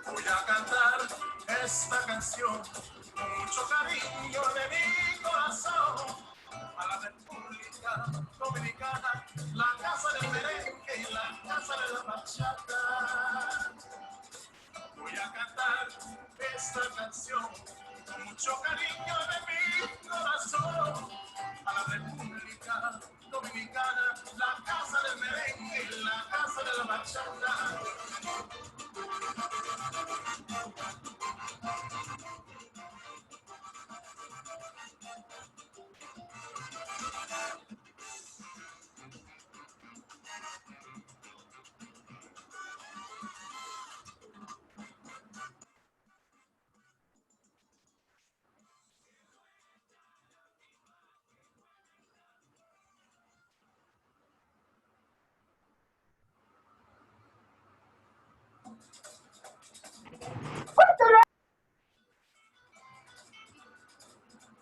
Voy a cantar esta canción con mucho cariño de mi corazón a la República Dominicana, la casa del merengue y la casa de la bachata. Voy a cantar esta canción con mucho cariño de mi corazón a la República Dominicana, la casa del merengue y la casa de la bachata.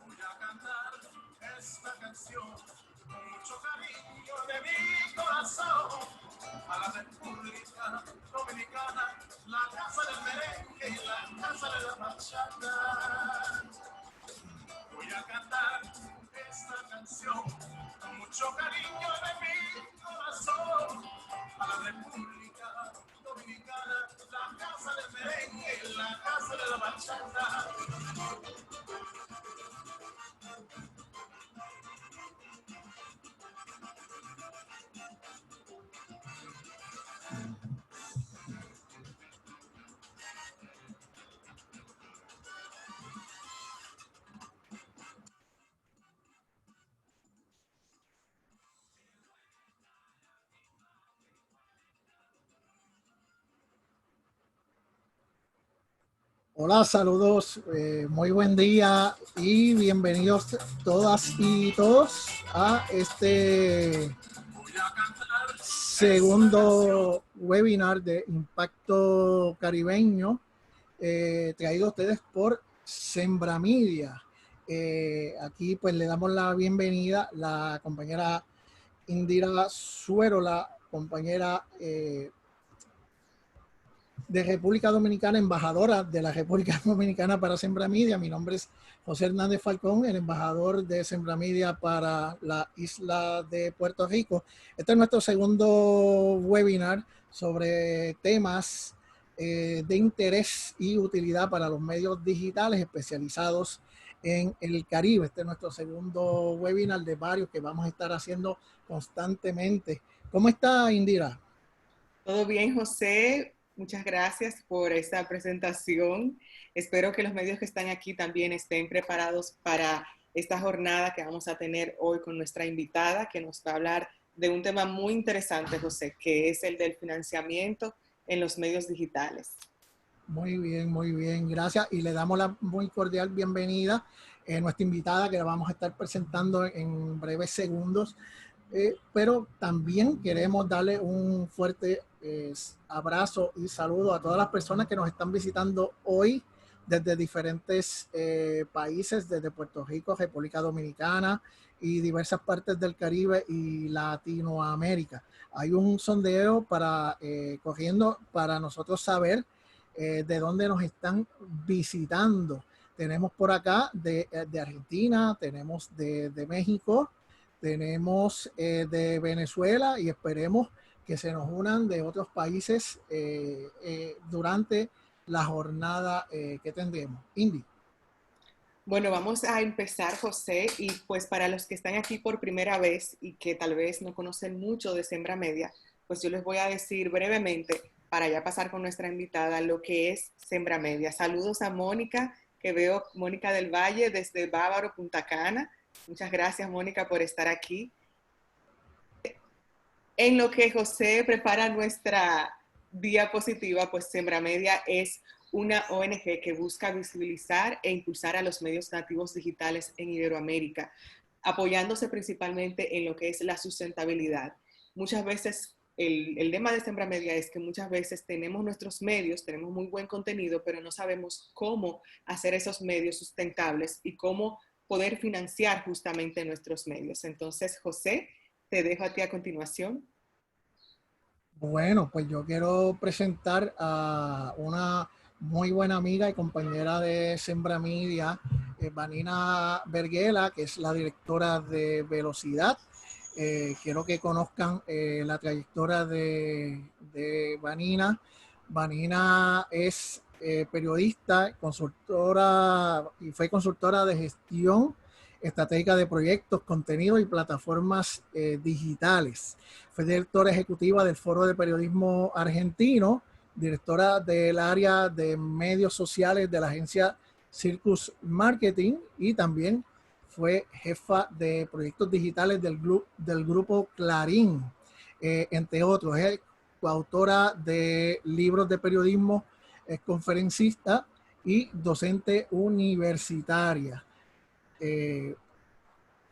Voy a cantar esta canción con mucho cariño de mi corazón a la República Dominicana, la casa del merengue y la casa de la bachata. Voy a cantar esta canción con mucho cariño de mi corazón a la República Dominicana, la casa del merengue y la casa de la bachata. Hola, saludos, muy buen día y bienvenidos todas y todos a este segundo webinar de Impacto Caribeño traído a ustedes por Sembramidia. Aquí pues le damos la bienvenida a la compañera Indira Suero, la compañera de República Dominicana, embajadora de la República Dominicana para Sembramidia. Mi nombre es José Hernández Falcón, el embajador de Sembramidia para la isla de Puerto Rico. Este es nuestro segundo webinar sobre temas de interés y utilidad para los medios digitales especializados en el Caribe. Este es nuestro segundo webinar de varios que vamos a estar haciendo constantemente. ¿Cómo está, Indira? Todo bien, José. Muchas gracias por esta presentación. Espero que los medios que están aquí también estén preparados para esta jornada que vamos a tener hoy con nuestra invitada, que nos va a hablar de un tema muy interesante, José, que es el del financiamiento en los medios digitales. Muy bien, gracias. Y le damos la muy cordial bienvenida a nuestra invitada, que la vamos a estar presentando en breves segundos. Pero también queremos darle un fuerte abrazo y saludo a todas las personas que nos están visitando hoy desde diferentes países, desde Puerto Rico, República Dominicana y diversas partes del Caribe y Latinoamérica. Hay un sondeo corriendo para nosotros saber de dónde nos están visitando. Tenemos por acá de Argentina, tenemos de México, tenemos de Venezuela y esperemos que se nos unan de otros países durante la jornada que tendremos. Indy. Bueno, vamos a empezar, José, y pues para los que están aquí por primera vez y que tal vez no conocen mucho de Sembramedia, pues yo les voy a decir brevemente, para ya pasar con nuestra invitada, lo que es Sembramedia. Saludos a Mónica, que veo Mónica del Valle desde Bávaro, Punta Cana. Muchas gracias, Mónica, por estar aquí. En lo que José prepara nuestra diapositiva, pues Sembramedia es una ONG que busca visibilizar e impulsar a los medios nativos digitales en Iberoamérica, apoyándose principalmente en lo que es la sustentabilidad. Muchas veces el lema de Sembramedia es que muchas veces tenemos nuestros medios, tenemos muy buen contenido, pero no sabemos cómo hacer esos medios sustentables y cómo poder financiar justamente nuestros medios. Entonces, José, te dejo a ti a continuación. Bueno, pues yo quiero presentar a una muy buena amiga y compañera de Sembra Media, Vanina Verghela, que es la directora de Velocidad. Quiero que conozcan la trayectoria de Vanina. Vanina es periodista, consultora y fue consultora de gestión estratégica de proyectos, contenidos y plataformas digitales. Fue directora ejecutiva del Foro de Periodismo Argentino, directora del área de medios sociales de la agencia Circus Marketing y también fue jefa de proyectos digitales del grupo Clarín, entre otros. Es coautora de libros de periodismo, es conferencista y docente universitaria.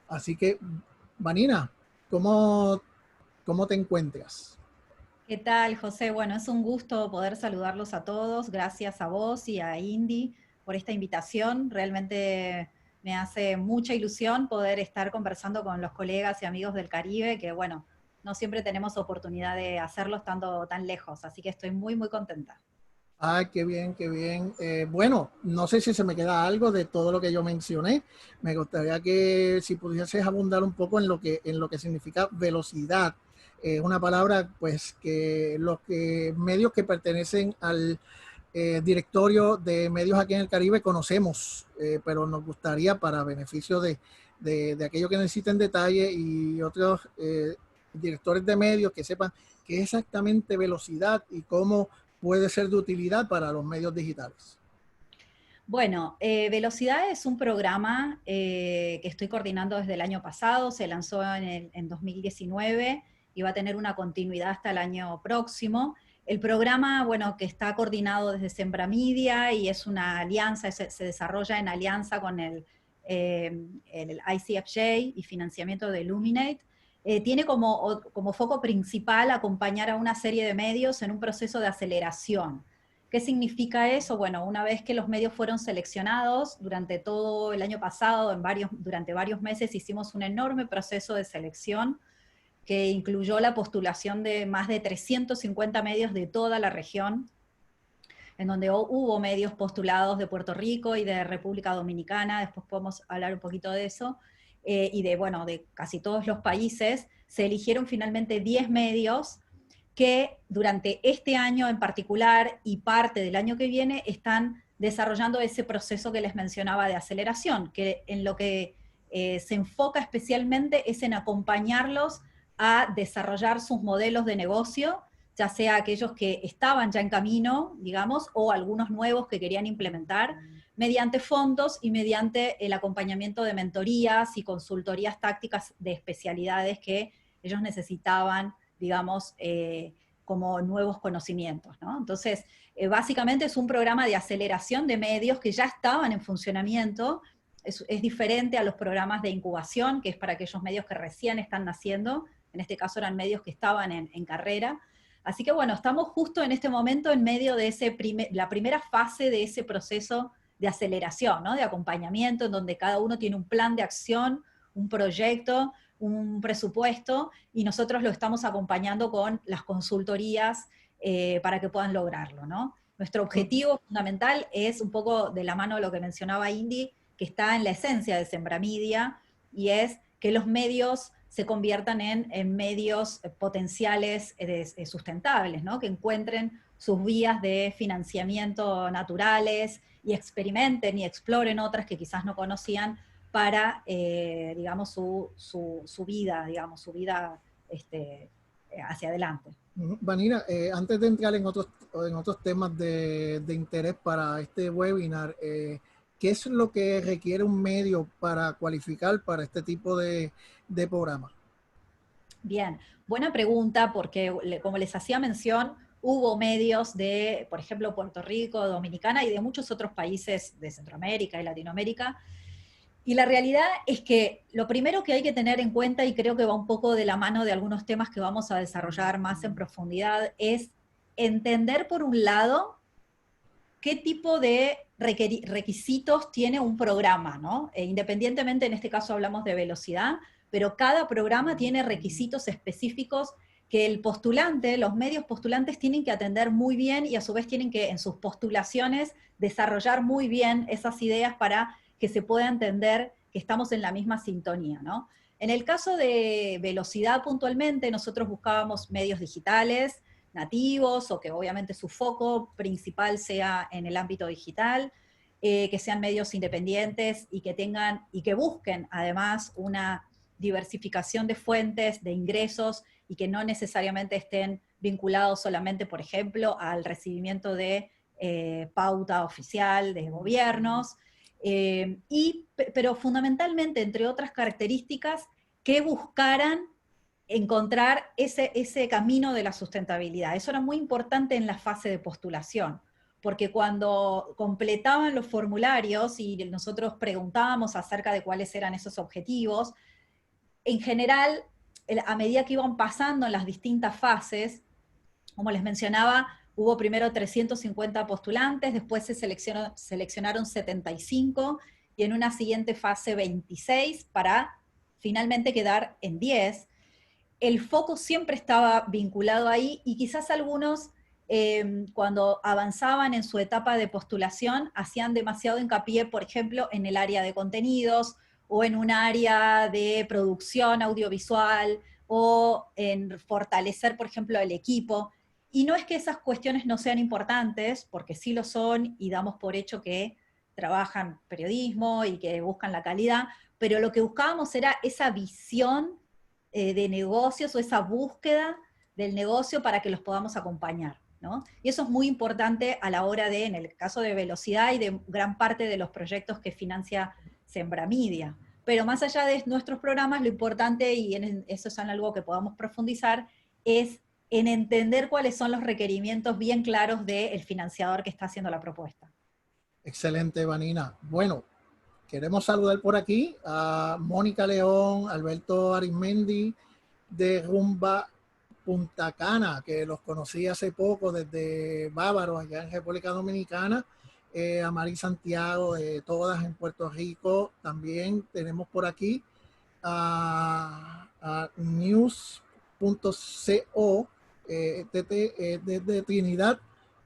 Así que, Vanina, ¿cómo te encuentras? ¿Qué tal, José? Bueno, es un gusto poder saludarlos a todos. Gracias a vos y a Indy por esta invitación. Realmente me hace mucha ilusión poder estar conversando con los colegas y amigos del Caribe, que bueno, no siempre tenemos oportunidad de hacerlo estando tan lejos. Así que estoy muy, muy contenta. Ay, qué bien, qué bien. Bueno, no sé si se me queda algo de todo lo que yo mencioné. Me gustaría que si pudieses abundar un poco en lo que significa velocidad. Una palabra, pues, que medios que pertenecen al directorio de medios aquí en el Caribe conocemos, pero nos gustaría para beneficio de aquellos que necesiten detalle y otros directores de medios que sepan qué es exactamente velocidad y cómo puede ser de utilidad para los medios digitales. Bueno, Velocidad es un programa que estoy coordinando desde el año pasado, se lanzó en 2019 y va a tener una continuidad hasta el año próximo. El programa, bueno, que está coordinado desde Sembra Media y es una alianza, se desarrolla en alianza con el ICFJ y financiamiento de Illuminate. Tiene como foco principal acompañar a una serie de medios en un proceso de aceleración. ¿Qué significa eso? Bueno, una vez que los medios fueron seleccionados, durante todo el año pasado, durante varios meses, hicimos un enorme proceso de selección que incluyó la postulación de más de 350 medios de toda la región, en donde hubo medios postulados de Puerto Rico y de República Dominicana, después podemos hablar un poquito de eso, y de casi todos los países. Se eligieron finalmente 10 medios que durante este año en particular y parte del año que viene están desarrollando ese proceso que les mencionaba de aceleración, que en lo que se enfoca especialmente es en acompañarlos a desarrollar sus modelos de negocio, ya sea aquellos que estaban ya en camino, digamos, o algunos nuevos que querían implementar, mediante fondos y mediante el acompañamiento de mentorías y consultorías tácticas de especialidades que ellos necesitaban, digamos, como nuevos conocimientos, ¿no? Entonces, básicamente es un programa de aceleración de medios que ya estaban en funcionamiento. Es diferente a los programas de incubación, que es para aquellos medios que recién están naciendo. En este caso eran medios que estaban en carrera. Así que bueno, estamos justo en este momento en medio de la primera fase de ese proceso de aceleración, ¿no? De acompañamiento, en donde cada uno tiene un plan de acción, un proyecto, un presupuesto, y nosotros lo estamos acompañando con las consultorías para que puedan lograrlo, ¿no? Nuestro objetivo fundamental es un poco de la mano de lo que mencionaba Indy, que está en la esencia de Sembra Media, y es que los medios se conviertan en medios potenciales sustentables, ¿no? Que encuentren sus vías de financiamiento naturales y experimenten y exploren otras que quizás no conocían para, digamos, su vida, digamos, su vida hacia adelante. Vanina, antes de entrar en otros temas de interés para este webinar, ¿qué es lo que requiere un medio para cualificar para este tipo de programa? Bien, buena pregunta, porque como les hacía mención, hubo medios de, por ejemplo, Puerto Rico, Dominicana y de muchos otros países de Centroamérica y Latinoamérica. Y la realidad es que lo primero que hay que tener en cuenta, y creo que va un poco de la mano de algunos temas que vamos a desarrollar más en profundidad, es entender, por un lado, qué tipo de requisitos tiene un programa, ¿no? Independientemente, en este caso hablamos de velocidad, pero cada programa tiene requisitos específicos que el postulante, los medios postulantes tienen que atender muy bien y a su vez tienen que en sus postulaciones desarrollar muy bien esas ideas para que se pueda entender que estamos en la misma sintonía, ¿no? En el caso de Velocidad puntualmente, nosotros buscábamos medios digitales, nativos, o que obviamente su foco principal sea en el ámbito digital, que sean medios independientes y que tengan, y que busquen además una diversificación de fuentes, de ingresos, y que no necesariamente estén vinculados solamente, por ejemplo, al recibimiento de pauta oficial de gobiernos, pero fundamentalmente, entre otras características, que buscaran encontrar ese camino de la sustentabilidad. Eso era muy importante en la fase de postulación, porque cuando completaban los formularios y nosotros preguntábamos acerca de cuáles eran esos objetivos, en general, a medida que iban pasando en las distintas fases, como les mencionaba, hubo primero 350 postulantes, después se seleccionaron 75, y en una siguiente fase 26, para finalmente quedar en 10. El foco siempre estaba vinculado ahí, y quizás algunos, cuando avanzaban en su etapa de postulación, hacían demasiado hincapié, por ejemplo, en el área de contenidos, o en un área de producción audiovisual, o en fortalecer, por ejemplo, el equipo. Y no es que esas cuestiones no sean importantes, porque sí lo son, y damos por hecho que trabajan periodismo y que buscan la calidad, pero lo que buscábamos era esa visión de negocios, o esa búsqueda del negocio para que los podamos acompañar, ¿no? Y eso es muy importante a la hora de, en el caso de Velocidad y de gran parte de los proyectos que financia Sembramedia. Pero más allá de nuestros programas, lo importante, y eso es algo que podamos profundizar, es en entender cuáles son los requerimientos bien claros del financiador que está haciendo la propuesta. Excelente, Vanina. Bueno, queremos saludar por aquí a Mónica León, Alberto Arismendi de Rumba Punta Cana, que los conocí hace poco desde Bávaro, allá en República Dominicana, a Mari Santiago, de Todas en Puerto Rico. También tenemos por aquí a news.co desde Trinidad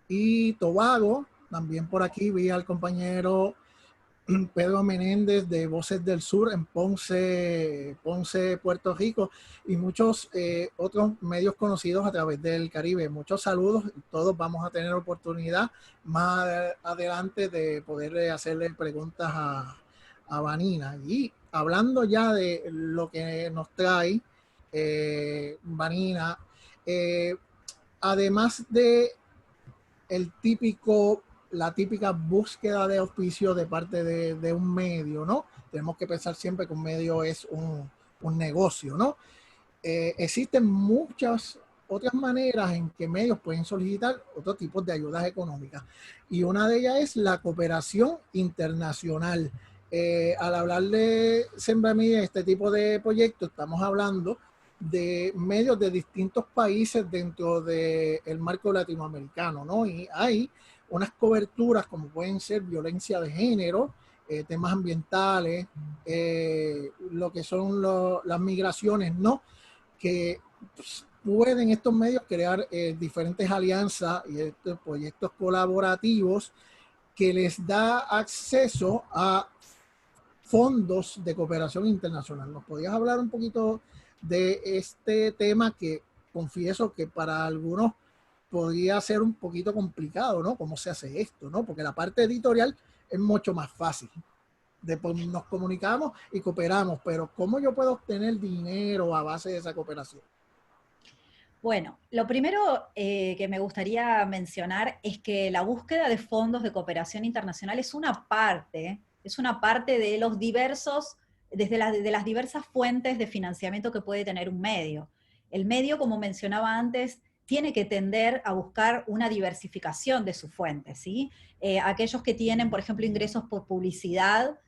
y Tobago. También por aquí vi al compañero Pedro Menéndez de Voces del Sur en Ponce, Puerto Rico, y muchos otros medios conocidos a través del Caribe. Muchos saludos. Todos vamos a tener oportunidad más adelante de poder hacerle preguntas a Vanina. Y hablando ya de lo que nos trae Vanina, además de la típica búsqueda de auspicio de parte de un medio, ¿no? Tenemos que pensar siempre que un medio es un negocio, ¿no? Existen muchas otras maneras en que medios pueden solicitar otros tipos de ayudas económicas, y una de ellas es la cooperación internacional. Al hablar de Sembramedia, este tipo de proyectos, estamos hablando de medios de distintos países dentro del marco latinoamericano, ¿no? Y hay unas coberturas como pueden ser violencia de género, temas ambientales, lo que son las migraciones, ¿no? Que pues, pueden estos medios crear diferentes alianzas y estos proyectos colaborativos que les da acceso a fondos de cooperación internacional. ¿Nos podías hablar un poquito de este tema, que confieso que para algunos podría ser un poquito complicado, ¿no? ¿Cómo se hace esto, no? Porque la parte editorial es mucho más fácil. Después nos comunicamos y cooperamos, pero ¿cómo yo puedo obtener dinero a base de esa cooperación? Bueno, lo primero que me gustaría mencionar es que la búsqueda de fondos de cooperación internacional es una parte de los diversos, de las diversas fuentes de financiamiento que puede tener un medio. El medio, como mencionaba antes, tiene que tender a buscar una diversificación de sus fuentes, ¿sí? Aquellos que tienen, por ejemplo, ingresos por publicidad,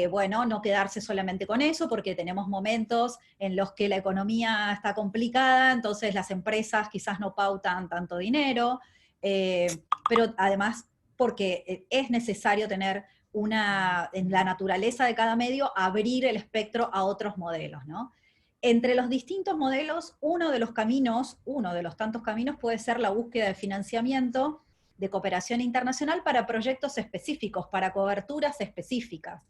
bueno, no quedarse solamente con eso, porque tenemos momentos en los que la economía está complicada, entonces las empresas quizás no pautan tanto dinero, pero además porque es necesario tener en la naturaleza de cada medio, abrir el espectro a otros modelos, ¿no? entre los distintos modelos, uno de los tantos caminos puede ser la búsqueda de financiamiento de cooperación internacional para proyectos específicos, para coberturas específicas.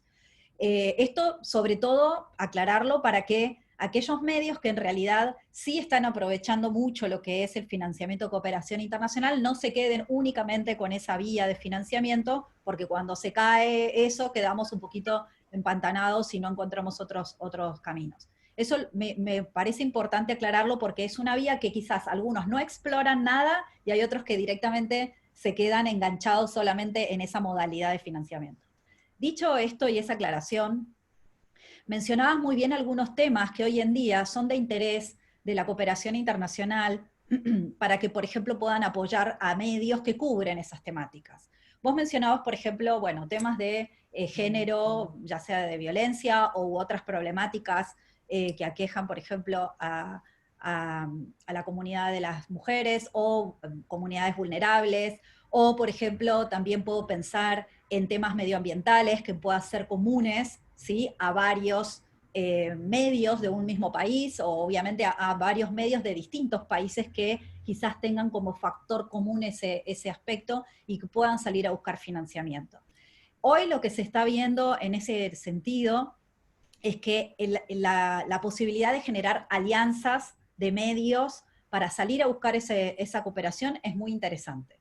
Esto, sobre todo, aclararlo para que aquellos medios que en realidad sí están aprovechando mucho lo que es el financiamiento de cooperación internacional no se queden únicamente con esa vía de financiamiento, porque cuando se cae eso quedamos un poquito empantanados y no encontramos otros caminos. Eso me parece importante aclararlo porque es una vía que quizás algunos no exploran nada y hay otros que directamente se quedan enganchados solamente en esa modalidad de financiamiento. Dicho esto y esa aclaración, mencionabas muy bien algunos temas que hoy en día son de interés de la cooperación internacional para que, por ejemplo, puedan apoyar a medios que cubren esas temáticas. Vos mencionabas, por ejemplo, bueno, temas de género, ya sea de violencia u otras problemáticas que aquejan, por ejemplo, a la comunidad de las mujeres o comunidades vulnerables, o, por ejemplo, también puedo pensar en temas medioambientales que puedan ser comunes, ¿sí?, a varios medios de un mismo país, o obviamente a varios medios de distintos países que quizás tengan como factor común ese aspecto y que puedan salir a buscar financiamiento. Hoy lo que se está viendo en ese sentido es que la posibilidad de generar alianzas de medios para salir a buscar esa cooperación es muy interesante.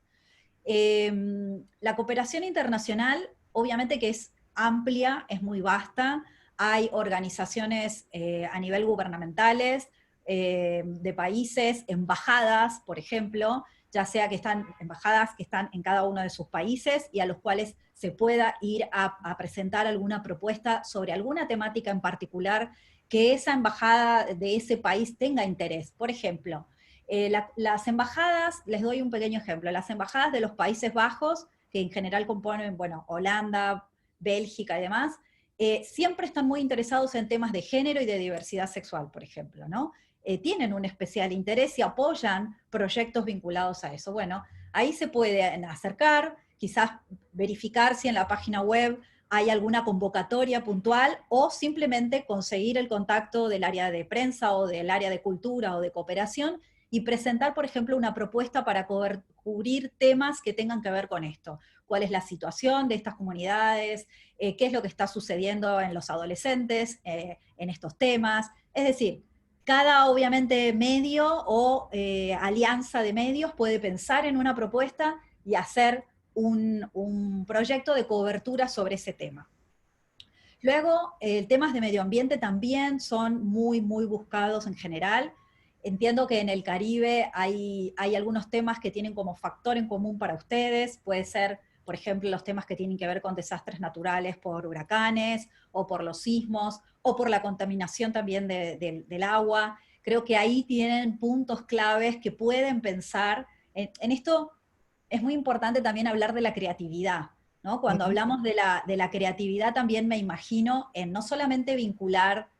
La cooperación internacional, obviamente que es amplia, es muy vasta, hay organizaciones a nivel gubernamentales, de países, embajadas, por ejemplo, ya sea que están embajadas que están en cada uno de sus países y a los cuales se pueda ir a presentar alguna propuesta sobre alguna temática en particular que esa embajada de ese país tenga interés. Por ejemplo, las embajadas, les doy un pequeño ejemplo, las embajadas de los Países Bajos, que en general componen, bueno, Holanda, Bélgica y demás, siempre están muy interesados en temas de género y de diversidad sexual, por ejemplo, ¿no? Tienen un especial interés y apoyan proyectos vinculados a eso. Bueno, ahí se pueden acercar, quizás verificar si en la página web hay alguna convocatoria puntual o simplemente conseguir el contacto del área de prensa o del área de cultura o de cooperación y presentar, por ejemplo, una propuesta para cubrir temas que tengan que ver con esto. ¿Cuál es la situación de estas comunidades? ¿Qué es lo que está sucediendo en los adolescentes en estos temas? Es decir, cada, obviamente, medio o alianza de medios puede pensar en una propuesta y hacer un proyecto de cobertura sobre ese tema. Luego, temas de medio ambiente también son muy, muy buscados en general. Entiendo que en el Caribe hay algunos temas que tienen como factor en común para ustedes. Puede ser, por ejemplo, los temas que tienen que ver con desastres naturales por huracanes, o por los sismos, o por la contaminación también del agua. Creo que ahí tienen puntos claves que pueden pensar. En esto es muy importante también hablar de la creatividad, ¿no? Cuando hablamos de la creatividad también me imagino en no solamente vincular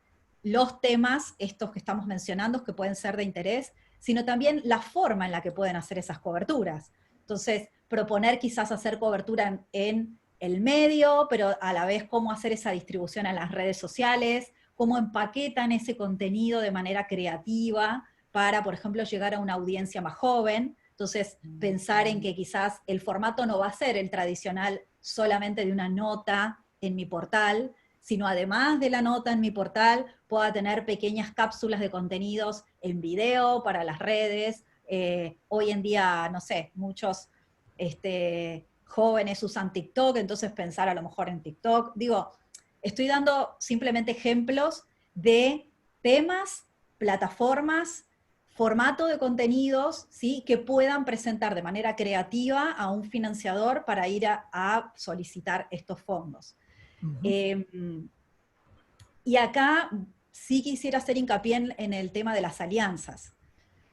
los temas, estos que estamos mencionando, que pueden ser de interés, sino también la forma en la que pueden hacer esas coberturas. Entonces, proponer quizás hacer cobertura en el medio, pero a la vez cómo hacer esa distribución en las redes sociales, cómo empaquetan ese contenido de manera creativa para, por ejemplo, llegar a una audiencia más joven. Entonces, pensar en que quizás el formato no va a ser el tradicional solamente de una nota en mi portal, sino además de la nota en mi portal, pueda tener pequeñas cápsulas de contenidos en video para las redes. Hoy en día, no sé, muchos jóvenes usan TikTok, entonces pensar a lo mejor en TikTok. Digo, estoy dando simplemente ejemplos de temas, plataformas, formato de contenidos, ¿sí?, que puedan presentar de manera creativa a un financiador para ir a solicitar estos fondos. Y acá sí quisiera hacer hincapié en el tema de las alianzas,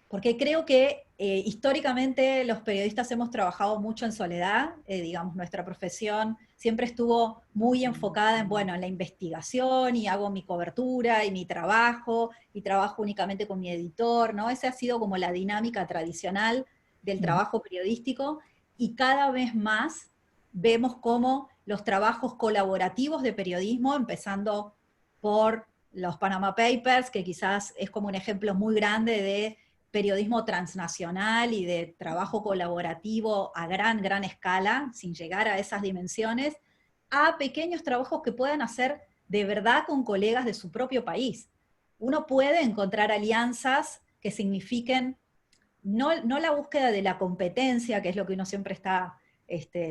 porque creo que históricamente los periodistas hemos trabajado mucho en soledad, digamos, nuestra profesión siempre estuvo muy enfocada en, bueno, en la investigación, y hago mi cobertura y mi trabajo, y trabajo únicamente con mi editor, ¿no? Esa ha sido como la dinámica tradicional del trabajo periodístico, y cada vez más vemos cómo los trabajos colaborativos de periodismo, empezando por los Panama Papers, que quizás es como un ejemplo muy grande de periodismo transnacional y de trabajo colaborativo a gran escala, sin llegar a esas dimensiones, a pequeños trabajos que puedan hacer de verdad con colegas de su propio país. Uno puede encontrar alianzas que signifiquen no la búsqueda de la competencia, que es lo que uno siempre está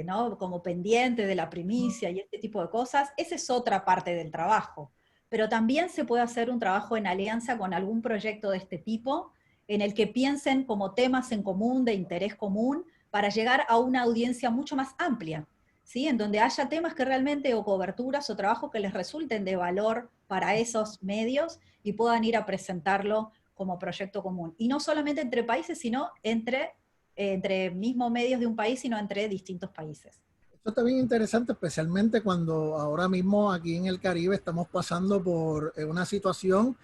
¿no? como pendiente de la primicia y este tipo de cosas, esa es otra parte del trabajo. Pero también se puede hacer un trabajo en alianza con algún proyecto de este tipo, en el que piensen como temas en común, de interés común, para llegar a una audiencia mucho más amplia, ¿sí? En donde haya temas que realmente, o coberturas o trabajos que les resulten de valor para esos medios y puedan ir a presentarlo como proyecto común. Y no solamente entre países, sino entre mismos medios de un país, sino entre distintos países. Esto está bien interesante, especialmente cuando ahora mismo aquí en el Caribe estamos pasando por una situación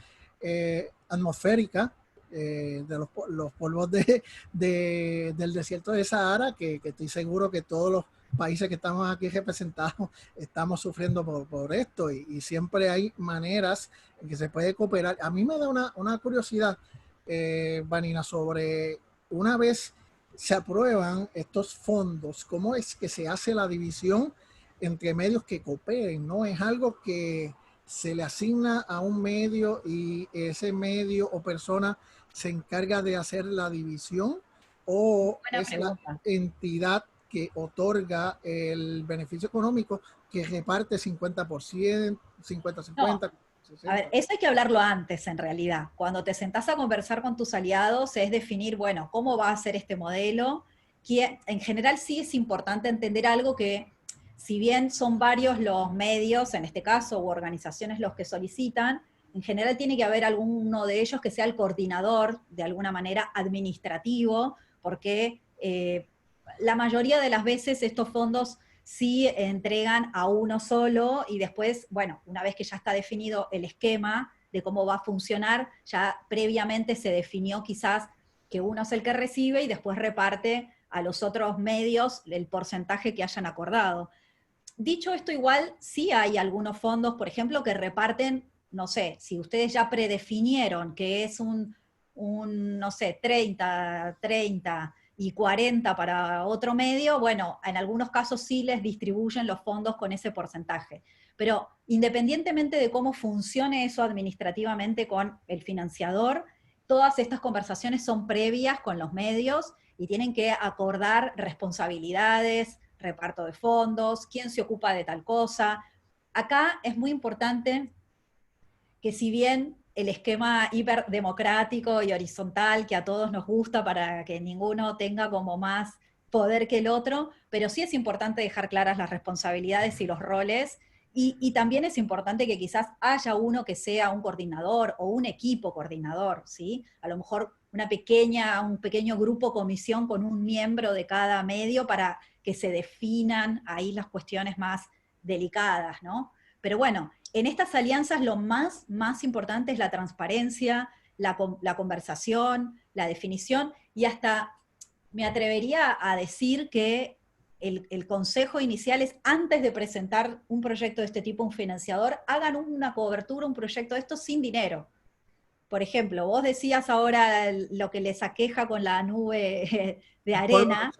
atmosférica de los polvos del desierto de Sahara, que estoy seguro que todos los países que estamos aquí representados estamos sufriendo por esto, y siempre hay maneras en que se puede cooperar. A mí me da una curiosidad, Vanina, sobre una vez se aprueban estos fondos, ¿cómo es que se hace la división entre medios que cooperen? ¿No es algo que se le asigna a un medio y ese medio o persona se encarga de hacer la división, o Buena es la pregunta. entidad que otorga el beneficio económico que reparte 50%, 50-50? No. A ver, eso hay que hablarlo antes, en realidad. Cuando te sentás a conversar con tus aliados, es definir, bueno, cómo va a ser este modelo. Que en general sí es importante entender algo que, si bien son varios los medios, en este caso, u organizaciones los que solicitan, en general tiene que haber alguno de ellos que sea el coordinador, de alguna manera administrativo, porque la mayoría de las veces estos fondos sí entregan a uno solo y después, bueno, una vez que ya está definido el esquema de cómo va a funcionar, ya previamente se definió quizás que uno es el que recibe y después reparte a los otros medios el porcentaje que hayan acordado. Dicho esto, igual sí hay algunos fondos, por ejemplo, que reparten, no sé, si ustedes ya predefinieron que es no sé, 30 y 40 para otro medio, bueno, en algunos casos sí les distribuyen los fondos con ese porcentaje. Pero independientemente de cómo funcione eso administrativamente con el financiador, todas estas conversaciones son previas con los medios y tienen que acordar responsabilidades, reparto de fondos, quién se ocupa de tal cosa. Acá es muy importante que, si bien el esquema hiperdemocrático y horizontal que a todos nos gusta para que ninguno tenga como más poder que el otro, pero sí es importante dejar claras las responsabilidades y los roles, y también es importante que quizás haya uno que sea un coordinador o un equipo coordinador, ¿sí? A lo mejor un pequeño grupo comisión con un miembro de cada medio para que se definan ahí las cuestiones más delicadas, ¿no? Pero bueno, en estas alianzas lo más importante es la transparencia, la conversación, la definición, y hasta me atrevería a decir que el consejo inicial es, antes de presentar un proyecto de este tipo a un financiador, hagan una cobertura, un proyecto de esto sin dinero. Por ejemplo, vos decías ahora lo que les aqueja con la nube de arena,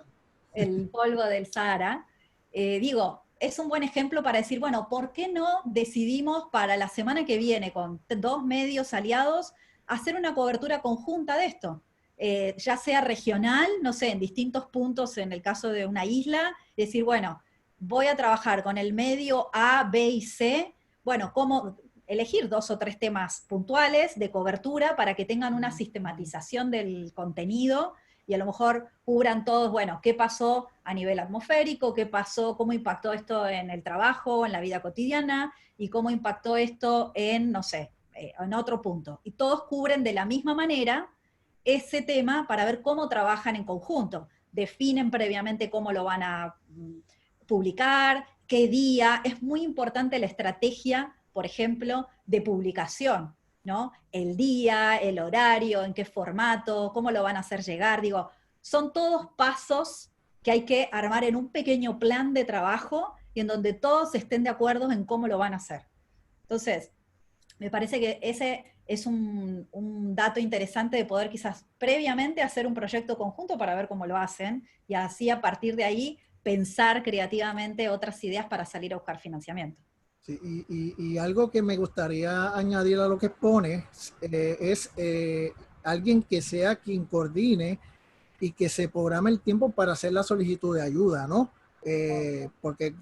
el polvo del Sahara. Digo, es un buen ejemplo para decir, bueno, ¿por qué no decidimos para la semana que viene, con 2 medios aliados, hacer una cobertura conjunta de esto? Ya sea regional, no sé, en distintos puntos, en el caso de una isla, decir, bueno, voy a trabajar con el medio A, B y C, bueno, cómo elegir 2 o 3 temas puntuales de cobertura para que tengan una sistematización del contenido, y a lo mejor cubran todos, bueno, qué pasó a nivel atmosférico, qué pasó, cómo impactó esto en el trabajo, en la vida cotidiana, y cómo impactó esto en, no sé, en otro punto. Y todos cubren de la misma manera ese tema para ver cómo trabajan en conjunto. Definen previamente cómo lo van a publicar, qué día. Es muy importante la estrategia, por ejemplo, de publicación, ¿no? El día, el horario, en qué formato, cómo lo van a hacer llegar. Digo, son todos pasos que hay que armar en un pequeño plan de trabajo y en donde todos estén de acuerdo en cómo lo van a hacer. Entonces, Me parece que ese es un dato interesante de poder quizás previamente hacer un proyecto conjunto para ver cómo lo hacen y así a partir de ahí pensar creativamente otras ideas para salir a buscar financiamiento. Sí, y algo que me gustaría añadir a lo que pone es alguien que sea quien coordine y que se programe el tiempo para hacer la solicitud de ayuda, ¿no? Porque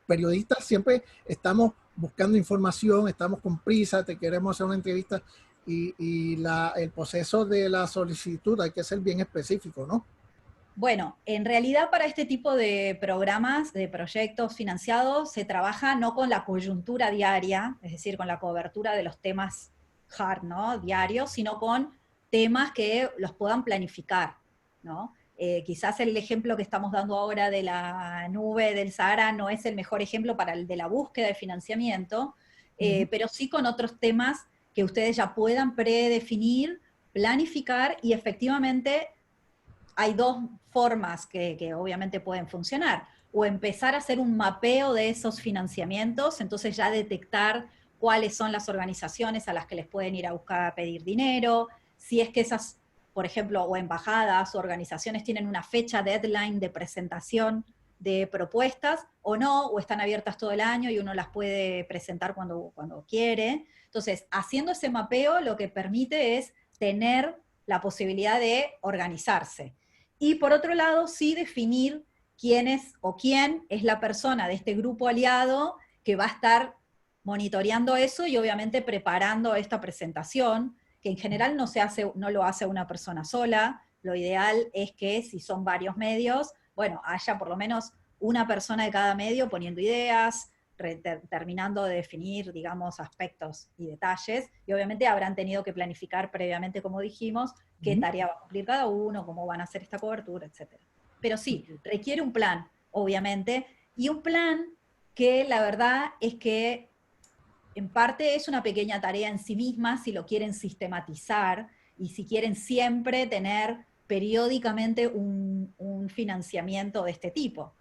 periodistas siempre estamos buscando información, estamos con prisa, te queremos hacer una entrevista y el proceso de la solicitud hay que ser bien específico, ¿no? Bueno, en realidad para este tipo de programas, de proyectos financiados, se trabaja no con la coyuntura diaria, es decir, con la cobertura de los temas hard, ¿no? Diarios, sino con temas que los puedan planificar, ¿no? Quizás el ejemplo que estamos dando ahora de la nube del Sahara no es el mejor ejemplo para el de la búsqueda de financiamiento, pero sí con otros temas que ustedes ya puedan predefinir, planificar y efectivamente hay dos formas que obviamente pueden funcionar. O empezar a hacer un mapeo de esos financiamientos, entonces ya detectar cuáles son las organizaciones a las que les pueden ir a buscar a pedir dinero, si es que esas, por ejemplo, o embajadas o organizaciones tienen una fecha deadline de presentación de propuestas o no, o están abiertas todo el año y uno las puede presentar cuando quiere. Entonces, haciendo ese mapeo lo que permite es tener la posibilidad de organizarse. Y por otro lado, sí definir quién es o quién es la persona de este grupo aliado que va a estar monitoreando eso y obviamente preparando esta presentación, que en general no lo hace una persona sola. Lo ideal es que si son varios medios, bueno, haya por lo menos una persona de cada medio poniendo ideas, terminando de definir, digamos, aspectos y detalles, y obviamente habrán tenido que planificar previamente, como dijimos, qué tarea va a cumplir cada uno, cómo van a hacer esta cobertura, etc. Pero sí, requiere un plan, obviamente, y un plan que la verdad es que en parte es una pequeña tarea en sí misma, si lo quieren sistematizar y si quieren siempre tener periódicamente un financiamiento de este tipo.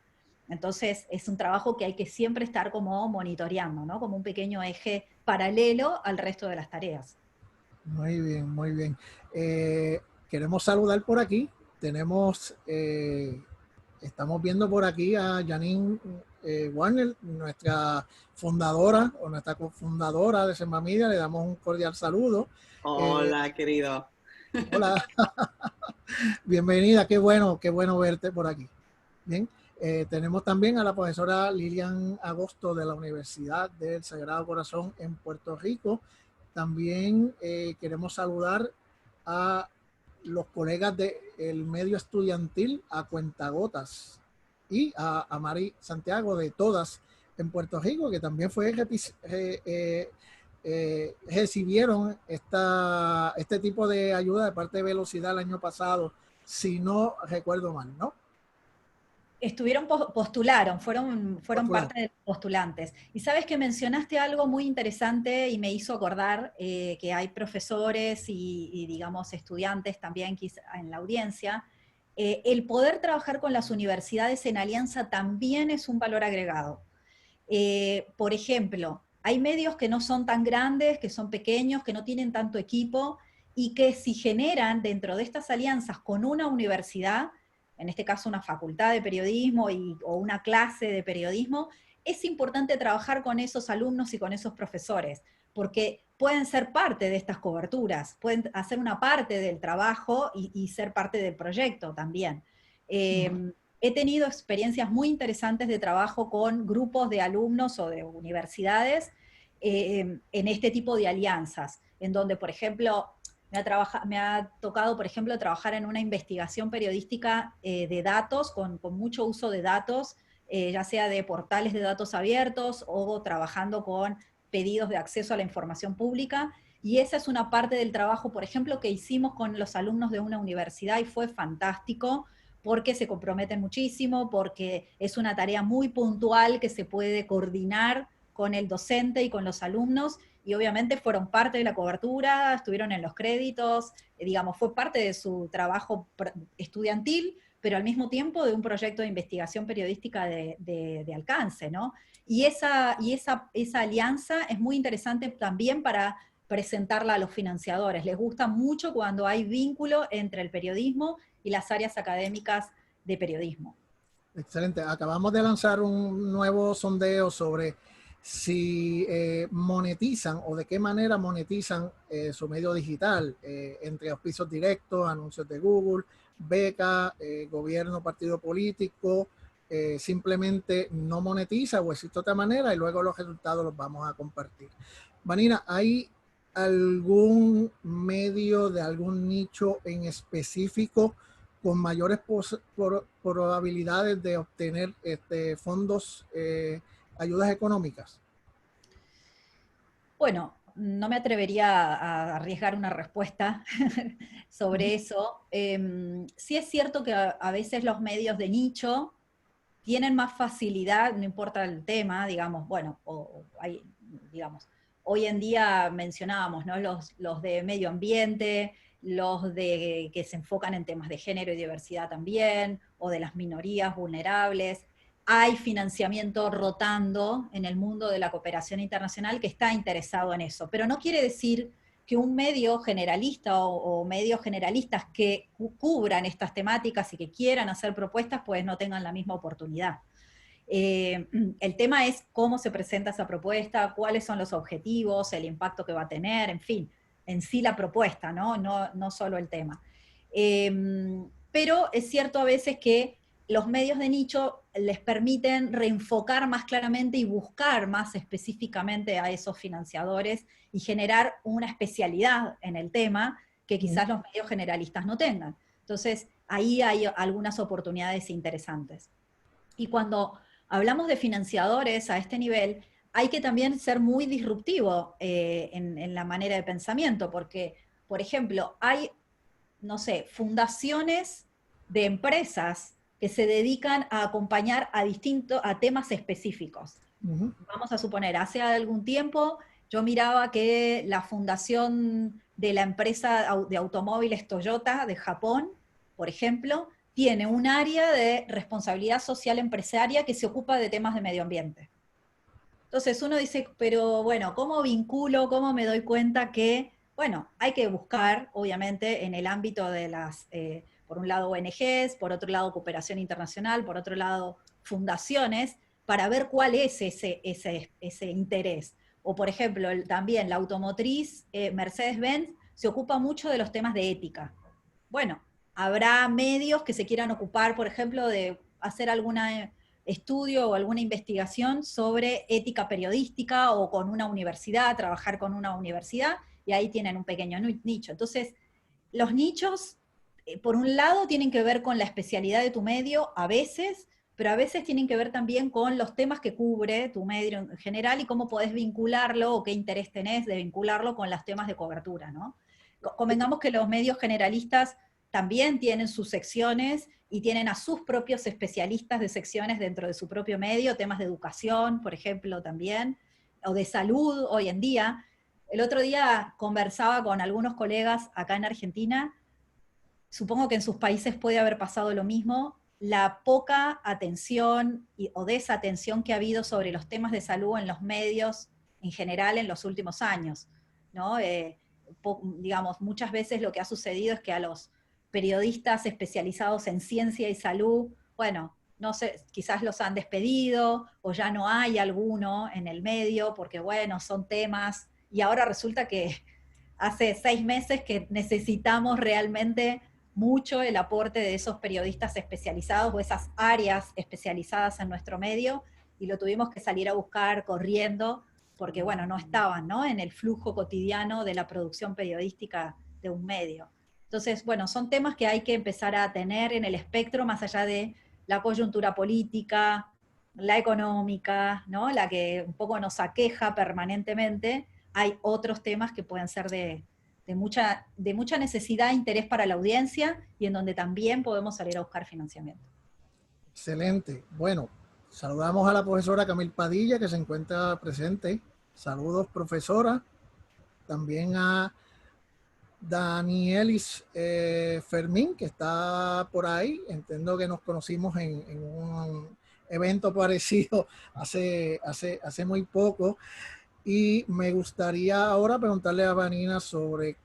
Entonces es un trabajo que hay que siempre estar como monitoreando, ¿no? Como un pequeño eje paralelo al resto de las tareas. Muy bien, muy bien. Queremos saludar por aquí. Estamos viendo por aquí a Janine Warner, nuestra fundadora o nuestra cofundadora de Semba Media. Le damos un cordial saludo. Hola, querido. Hola, bienvenida. Qué bueno verte por aquí. Bien. Tenemos también a la profesora Lilian Agosto de la Universidad del Sagrado Corazón en Puerto Rico. También queremos saludar a los colegas del medio estudiantil, a Cuentagotas, y a Mari Santiago de Todas en Puerto Rico, que también recibieron este tipo de ayuda de parte de Velocidad el año pasado, si no recuerdo mal, ¿no? Postularon, fueron parte de los postulantes. Y sabes que mencionaste algo muy interesante y me hizo acordar que hay profesores y, digamos, estudiantes también en la audiencia. El poder trabajar con las universidades en alianza también es un valor agregado. Por ejemplo, hay medios que no son tan grandes, que son pequeños, que no tienen tanto equipo y que si generan dentro de estas alianzas con una universidad, en este caso una facultad de periodismo o una clase de periodismo, es importante trabajar con esos alumnos y con esos profesores, porque pueden ser parte de estas coberturas, pueden hacer una parte del trabajo y ser parte del proyecto también. He tenido experiencias muy interesantes de trabajo con grupos de alumnos o de universidades en este tipo de alianzas, en donde, por ejemplo, me ha tocado, por ejemplo, trabajar en una investigación periodística de datos, con mucho uso de datos, ya sea de portales de datos abiertos o trabajando con pedidos de acceso a la información pública. Y esa es una parte del trabajo, por ejemplo, que hicimos con los alumnos de una universidad y fue fantástico porque se comprometen muchísimo, porque es una tarea muy puntual que se puede coordinar con el docente y con los alumnos, y obviamente fueron parte de la cobertura, estuvieron en los créditos, digamos, fue parte de su trabajo estudiantil, pero al mismo tiempo de un proyecto de investigación periodística de alcance, ¿no? Y esa alianza es muy interesante también para presentarla a los financiadores. Les gusta mucho cuando hay vínculo entre el periodismo y las áreas académicas de periodismo. Excelente. Acabamos de lanzar un nuevo sondeo sobre si monetizan o de qué manera monetizan su medio digital, entre auspicios directos, anuncios de Google, beca, gobierno, partido político, simplemente no monetiza o existe otra manera, y luego los resultados los vamos a compartir. Vanina, ¿hay algún medio de algún nicho en específico con mayores probabilidades de obtener fondos, ayudas económicas? Bueno, no me atrevería a arriesgar una respuesta sobre eso. Sí es cierto que a veces los medios de nicho tienen más facilidad, no importa el tema, digamos, bueno, digamos, hoy en día mencionábamos, ¿no? Los de medio ambiente, los que se enfocan en temas de género y diversidad también, o de las minorías vulnerables. Hay financiamiento rotando en el mundo de la cooperación internacional que está interesado en eso, pero no quiere decir que un medio generalista o medios generalistas que cubran estas temáticas y que quieran hacer propuestas, pues no tengan la misma oportunidad. El tema es cómo se presenta esa propuesta, cuáles son los objetivos, el impacto que va a tener, en fin, en sí la propuesta, no solo el tema. Pero es cierto a veces que los medios de nicho les permiten reenfocar más claramente y buscar más específicamente a esos financiadores y generar una especialidad en el tema que quizás los medios generalistas no tengan. Entonces, ahí hay algunas oportunidades interesantes. Y cuando hablamos de financiadores a este nivel, hay que también ser muy disruptivo en la manera de pensamiento, porque, por ejemplo, hay, no sé, fundaciones de empresas que se dedican a acompañar a temas específicos. Vamos a suponer, hace algún tiempo yo miraba que la fundación de la empresa de automóviles Toyota de Japón, por ejemplo, tiene un área de responsabilidad social empresaria que se ocupa de temas de medio ambiente. Entonces uno dice, pero bueno, ¿cómo vinculo, cómo me doy cuenta que, bueno, hay que buscar, obviamente, en el ámbito de las, por un lado ONGs, por otro lado cooperación internacional, por otro lado fundaciones, para ver cuál es ese interés. O por ejemplo, también la automotriz Mercedes-Benz se ocupa mucho de los temas de ética. Bueno, habrá medios que se quieran ocupar, por ejemplo, de hacer algún estudio o alguna investigación sobre ética periodística o con una universidad, trabajar con una universidad, y ahí tienen un pequeño nicho. Entonces, los nichos, por un lado, tienen que ver con la especialidad de tu medio, a veces, pero a veces tienen que ver también con los temas que cubre tu medio en general y cómo podés vincularlo o qué interés tenés de vincularlo con los temas de cobertura, ¿no? Convengamos que los medios generalistas también tienen sus secciones y tienen a sus propios especialistas de secciones dentro de su propio medio, temas de educación, por ejemplo, también, o de salud hoy en día. El otro día conversaba con algunos colegas acá en Argentina, supongo que en sus países puede haber pasado lo mismo, la poca atención o desatención que ha habido sobre los temas de salud en los medios en general en los últimos años, ¿no? Digamos, muchas veces lo que ha sucedido es que a los periodistas especializados en ciencia y salud, bueno, no sé, quizás los han despedido o ya no hay alguno en el medio porque, bueno, son temas, y ahora resulta que hace 6 meses que necesitamos realmente mucho el aporte de esos periodistas especializados o esas áreas especializadas en nuestro medio, y lo tuvimos que salir a buscar corriendo porque, bueno, no estaban, ¿no?, en el flujo cotidiano de la producción periodística de un medio. Entonces, bueno, son temas que hay que empezar a tener en el espectro más allá de la coyuntura política, la económica, ¿no?, la que un poco nos aqueja permanentemente. Hay otros temas que pueden ser de mucha necesidad e interés para la audiencia y en donde también podemos salir a buscar financiamiento. Excelente. Bueno, saludamos a la profesora Camil Padilla, que se encuentra presente. Saludos, profesora. También a Danielis Fermín, que está por ahí. Entiendo que nos conocimos en un evento parecido hace muy poco. Y me gustaría ahora preguntarle a Vanina sobre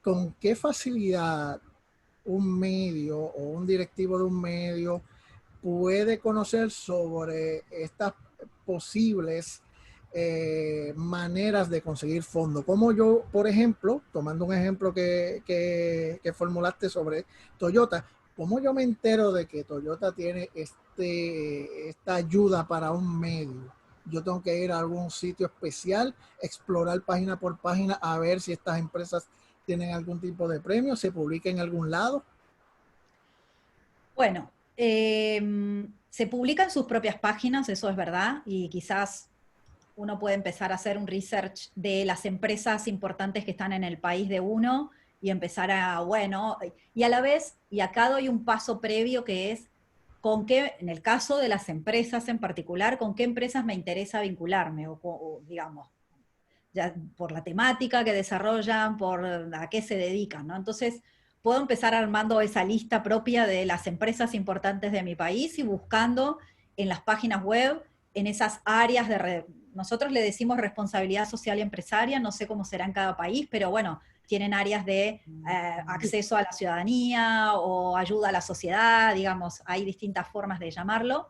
con qué facilidad un medio o un directivo de un medio puede conocer sobre estas posibles maneras de conseguir fondos. Como yo, por ejemplo, tomando un ejemplo que formulaste sobre Toyota, ¿cómo yo me entero de que Toyota tiene esta ayuda para un medio? Yo tengo que ir a algún sitio especial, explorar página por página a ver si estas empresas tienen algún tipo de premio, se publica en algún lado. Bueno, se publica en sus propias páginas, eso es verdad, y quizás uno puede empezar a hacer un research de las empresas importantes que están en el país de uno y empezar bueno, y a la vez, y acá doy un paso previo que es con qué, en el caso de las empresas en particular, con qué empresas me interesa vincularme, o digamos, ya por la temática que desarrollan, por a qué se dedican, ¿no? Entonces, puedo empezar armando esa lista propia de las empresas importantes de mi país y buscando en las páginas web, en esas áreas nosotros le decimos responsabilidad social y empresaria, no sé cómo será en cada país, pero bueno, tienen áreas de acceso a la ciudadanía o ayuda a la sociedad, digamos, hay distintas formas de llamarlo,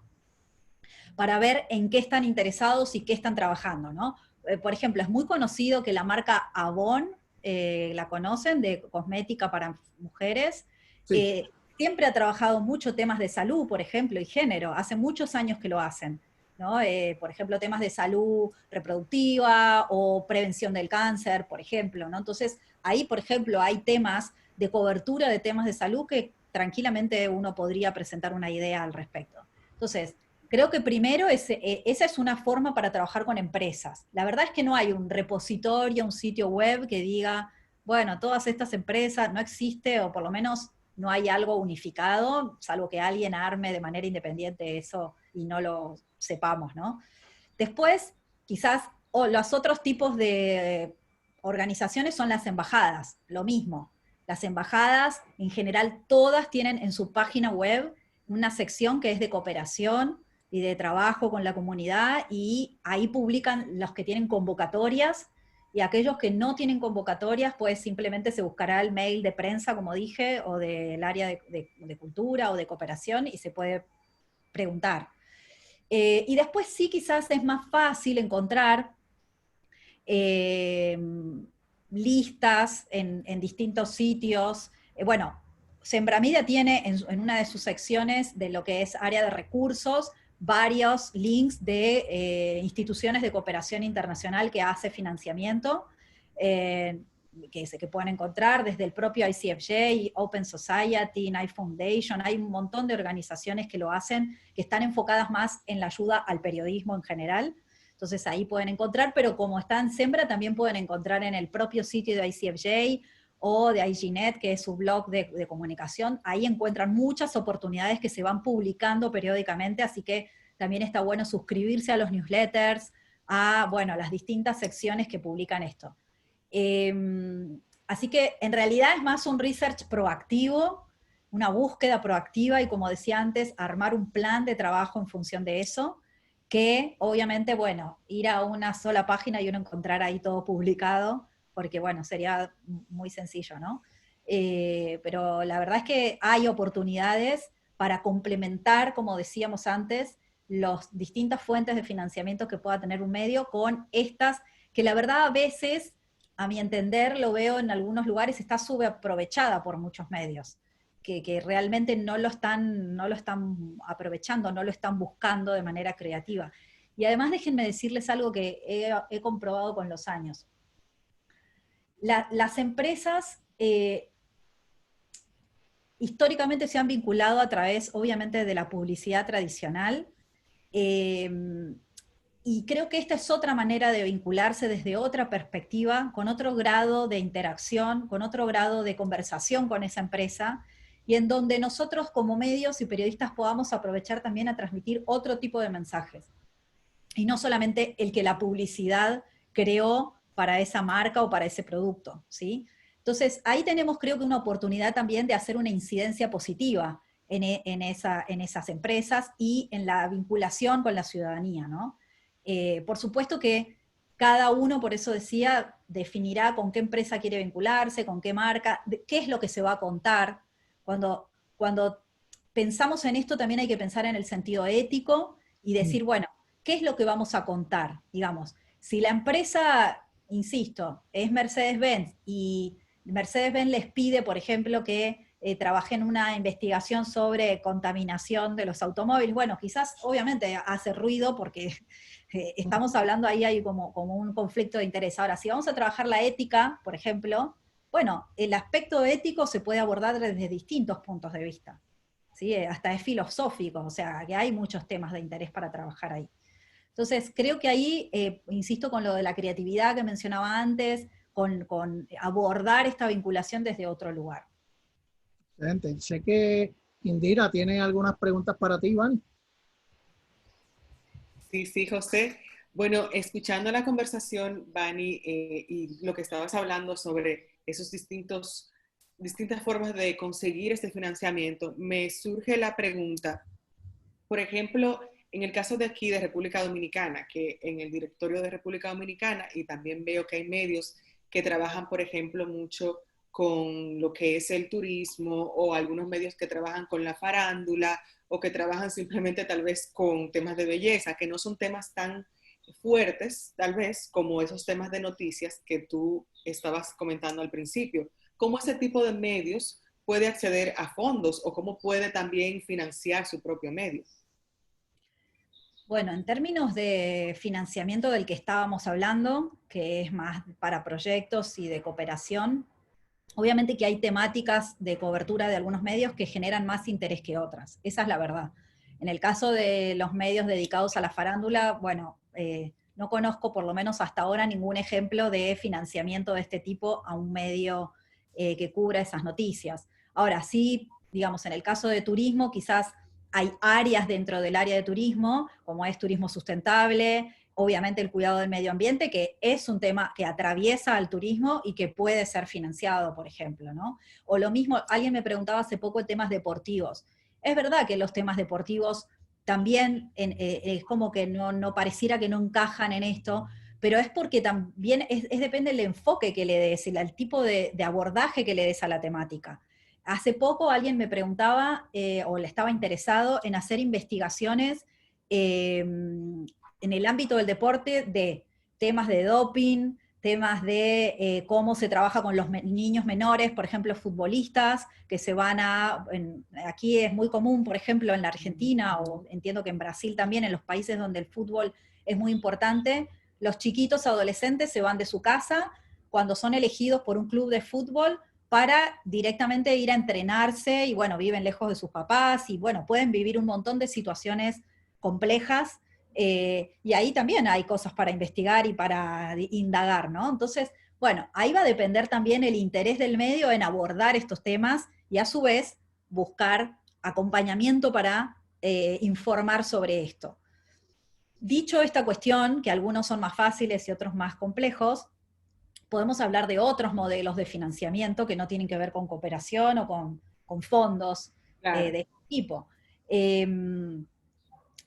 para ver en qué están interesados y qué están trabajando, ¿no? Por ejemplo, es muy conocido que la marca Avon, la conocen, de cosmética para mujeres, Sí. siempre ha trabajado mucho temas de salud, por ejemplo, y género, hace muchos años que lo hacen, ¿no? Por ejemplo, temas de salud reproductiva o prevención del cáncer, por ejemplo, ¿no? Entonces, ahí, por ejemplo, hay temas de cobertura de temas de salud que tranquilamente uno podría presentar una idea al respecto. Entonces, creo que primero esa es una forma para trabajar con empresas. La verdad es que no hay un repositorio, un sitio web que diga, bueno, todas estas empresas, no existe, o por lo menos no hay algo unificado, salvo que alguien arme de manera independiente eso y no lo sepamos, ¿no? Después, quizás, los otros tipos de organizaciones son las embajadas, lo mismo. Las embajadas, en general, todas tienen en su página web una sección que es de cooperación y de trabajo con la comunidad, y ahí publican los que tienen convocatorias, y aquellos que no tienen convocatorias, pues simplemente se buscará el mail de prensa, como dije, o del área de cultura o de cooperación, y se puede preguntar. Y después sí, quizás es más fácil encontrar listas en distintos sitios. Bueno, Sembramidia tiene en una de sus secciones de lo que es área de recursos, varios links de instituciones de cooperación internacional que hace financiamiento, que pueden encontrar desde el propio ICFJ, Open Society, Knight Foundation. Hay un montón de organizaciones que lo hacen, que están enfocadas más en la ayuda al periodismo en general. Entonces ahí pueden encontrar, pero como está en Sembra, también pueden encontrar en el propio sitio de ICFJ o de IGNet, que es su blog de comunicación. Ahí encuentran muchas oportunidades que se van publicando periódicamente, así que también está bueno suscribirse a los newsletters, a las distintas secciones que publican esto. Así que en realidad es más un research proactivo, una búsqueda proactiva, y como decía antes, armar un plan de trabajo en función de eso, que obviamente, ir a una sola página y uno encontrar ahí todo publicado, porque sería muy sencillo, ¿no? Pero la verdad es que hay oportunidades para complementar, como decíamos antes, las distintas fuentes de financiamiento que pueda tener un medio con estas, que la verdad a veces, a mi entender, lo veo en algunos lugares, está subaprovechada por muchos medios, que realmente no lo están aprovechando, no lo están buscando de manera creativa. Y además déjenme decirles algo que he comprobado con los años. Las empresas históricamente se han vinculado a través, obviamente, de la publicidad tradicional, y creo que esta es otra manera de vincularse desde otra perspectiva, con otro grado de interacción, con otro grado de conversación con esa empresa, y en donde nosotros como medios y periodistas podamos aprovechar también a transmitir otro tipo de mensajes. Y no solamente el que la publicidad creó para esa marca o para ese producto, ¿sí? Entonces, ahí tenemos, creo que, una oportunidad también de hacer una incidencia positiva en esas empresas y en la vinculación con la ciudadanía, ¿no? Por supuesto que cada uno, por eso decía, definirá con qué empresa quiere vincularse, con qué marca, qué es lo que se va a contar. Cuando pensamos en esto, también hay que pensar en el sentido ético y decir, bueno, ¿qué es lo que vamos a contar? Digamos, si la empresa, insisto, es Mercedes-Benz y Mercedes-Benz les pide, por ejemplo, que trabaje en una investigación sobre contaminación de los automóviles, bueno, quizás obviamente hace ruido porque estamos hablando ahí, hay como un conflicto de interés. Ahora, si vamos a trabajar la ética, por ejemplo, bueno, el aspecto ético se puede abordar desde distintos puntos de vista, ¿sí? Hasta es filosófico, o sea, que hay muchos temas de interés para trabajar ahí. Entonces, creo que ahí, insisto con lo de la creatividad que mencionaba antes, con abordar esta vinculación desde otro lugar. Excelente. Sé que Indira tiene algunas preguntas para ti, Iván. Sí, sí, José. Bueno, escuchando la conversación, Vani, y lo que estabas hablando sobre esos distintas formas de conseguir este financiamiento, me surge la pregunta, por ejemplo, en el caso de aquí de República Dominicana, que en el directorio de República Dominicana, y también veo que hay medios que trabajan, por ejemplo, mucho con lo que es el turismo, o algunos medios que trabajan con la farándula, o que trabajan simplemente tal vez con temas de belleza, que no son temas tan fuertes, tal vez, como esos temas de noticias que tú estabas comentando al principio. ¿Cómo ese tipo de medios puede acceder a fondos o cómo puede también financiar su propio medio? Bueno, en términos de financiamiento del que estábamos hablando, que es más para proyectos y de cooperación, obviamente que hay temáticas de cobertura de algunos medios que generan más interés que otras, esa es la verdad. En el caso de los medios dedicados a la farándula, bueno, no conozco por lo menos hasta ahora ningún ejemplo de financiamiento de este tipo a un medio que cubra esas noticias. Ahora sí, digamos, en el caso de turismo, quizás hay áreas dentro del área de turismo, como es turismo sustentable, obviamente el cuidado del medio ambiente, que es un tema que atraviesa al turismo y que puede ser financiado, por ejemplo, ¿no? O lo mismo, alguien me preguntaba hace poco de temas deportivos. Es verdad que los temas deportivos también es como que no pareciera que no encajan en esto, pero es porque también depende del enfoque que le des, el tipo de abordaje que le des a la temática. Hace poco alguien me preguntaba o le estaba interesado en hacer investigaciones en el ámbito del deporte de temas de doping, temas de cómo se trabaja con los niños menores, por ejemplo, futbolistas que se van aquí es muy común, por ejemplo, en la Argentina, o entiendo que en Brasil también, en los países donde el fútbol es muy importante, los chiquitos adolescentes se van de su casa cuando son elegidos por un club de fútbol para directamente ir a entrenarse y bueno, viven lejos de sus papás y bueno, pueden vivir un montón de situaciones complejas y ahí también hay cosas para investigar y para indagar, ¿no? Entonces, bueno, ahí va a depender también el interés del medio en abordar estos temas y a su vez buscar acompañamiento para informar sobre esto. Dicho esta cuestión, que algunos son más fáciles y otros más complejos, podemos hablar de otros modelos de financiamiento que no tienen que ver con cooperación o con fondos Claro. de este tipo.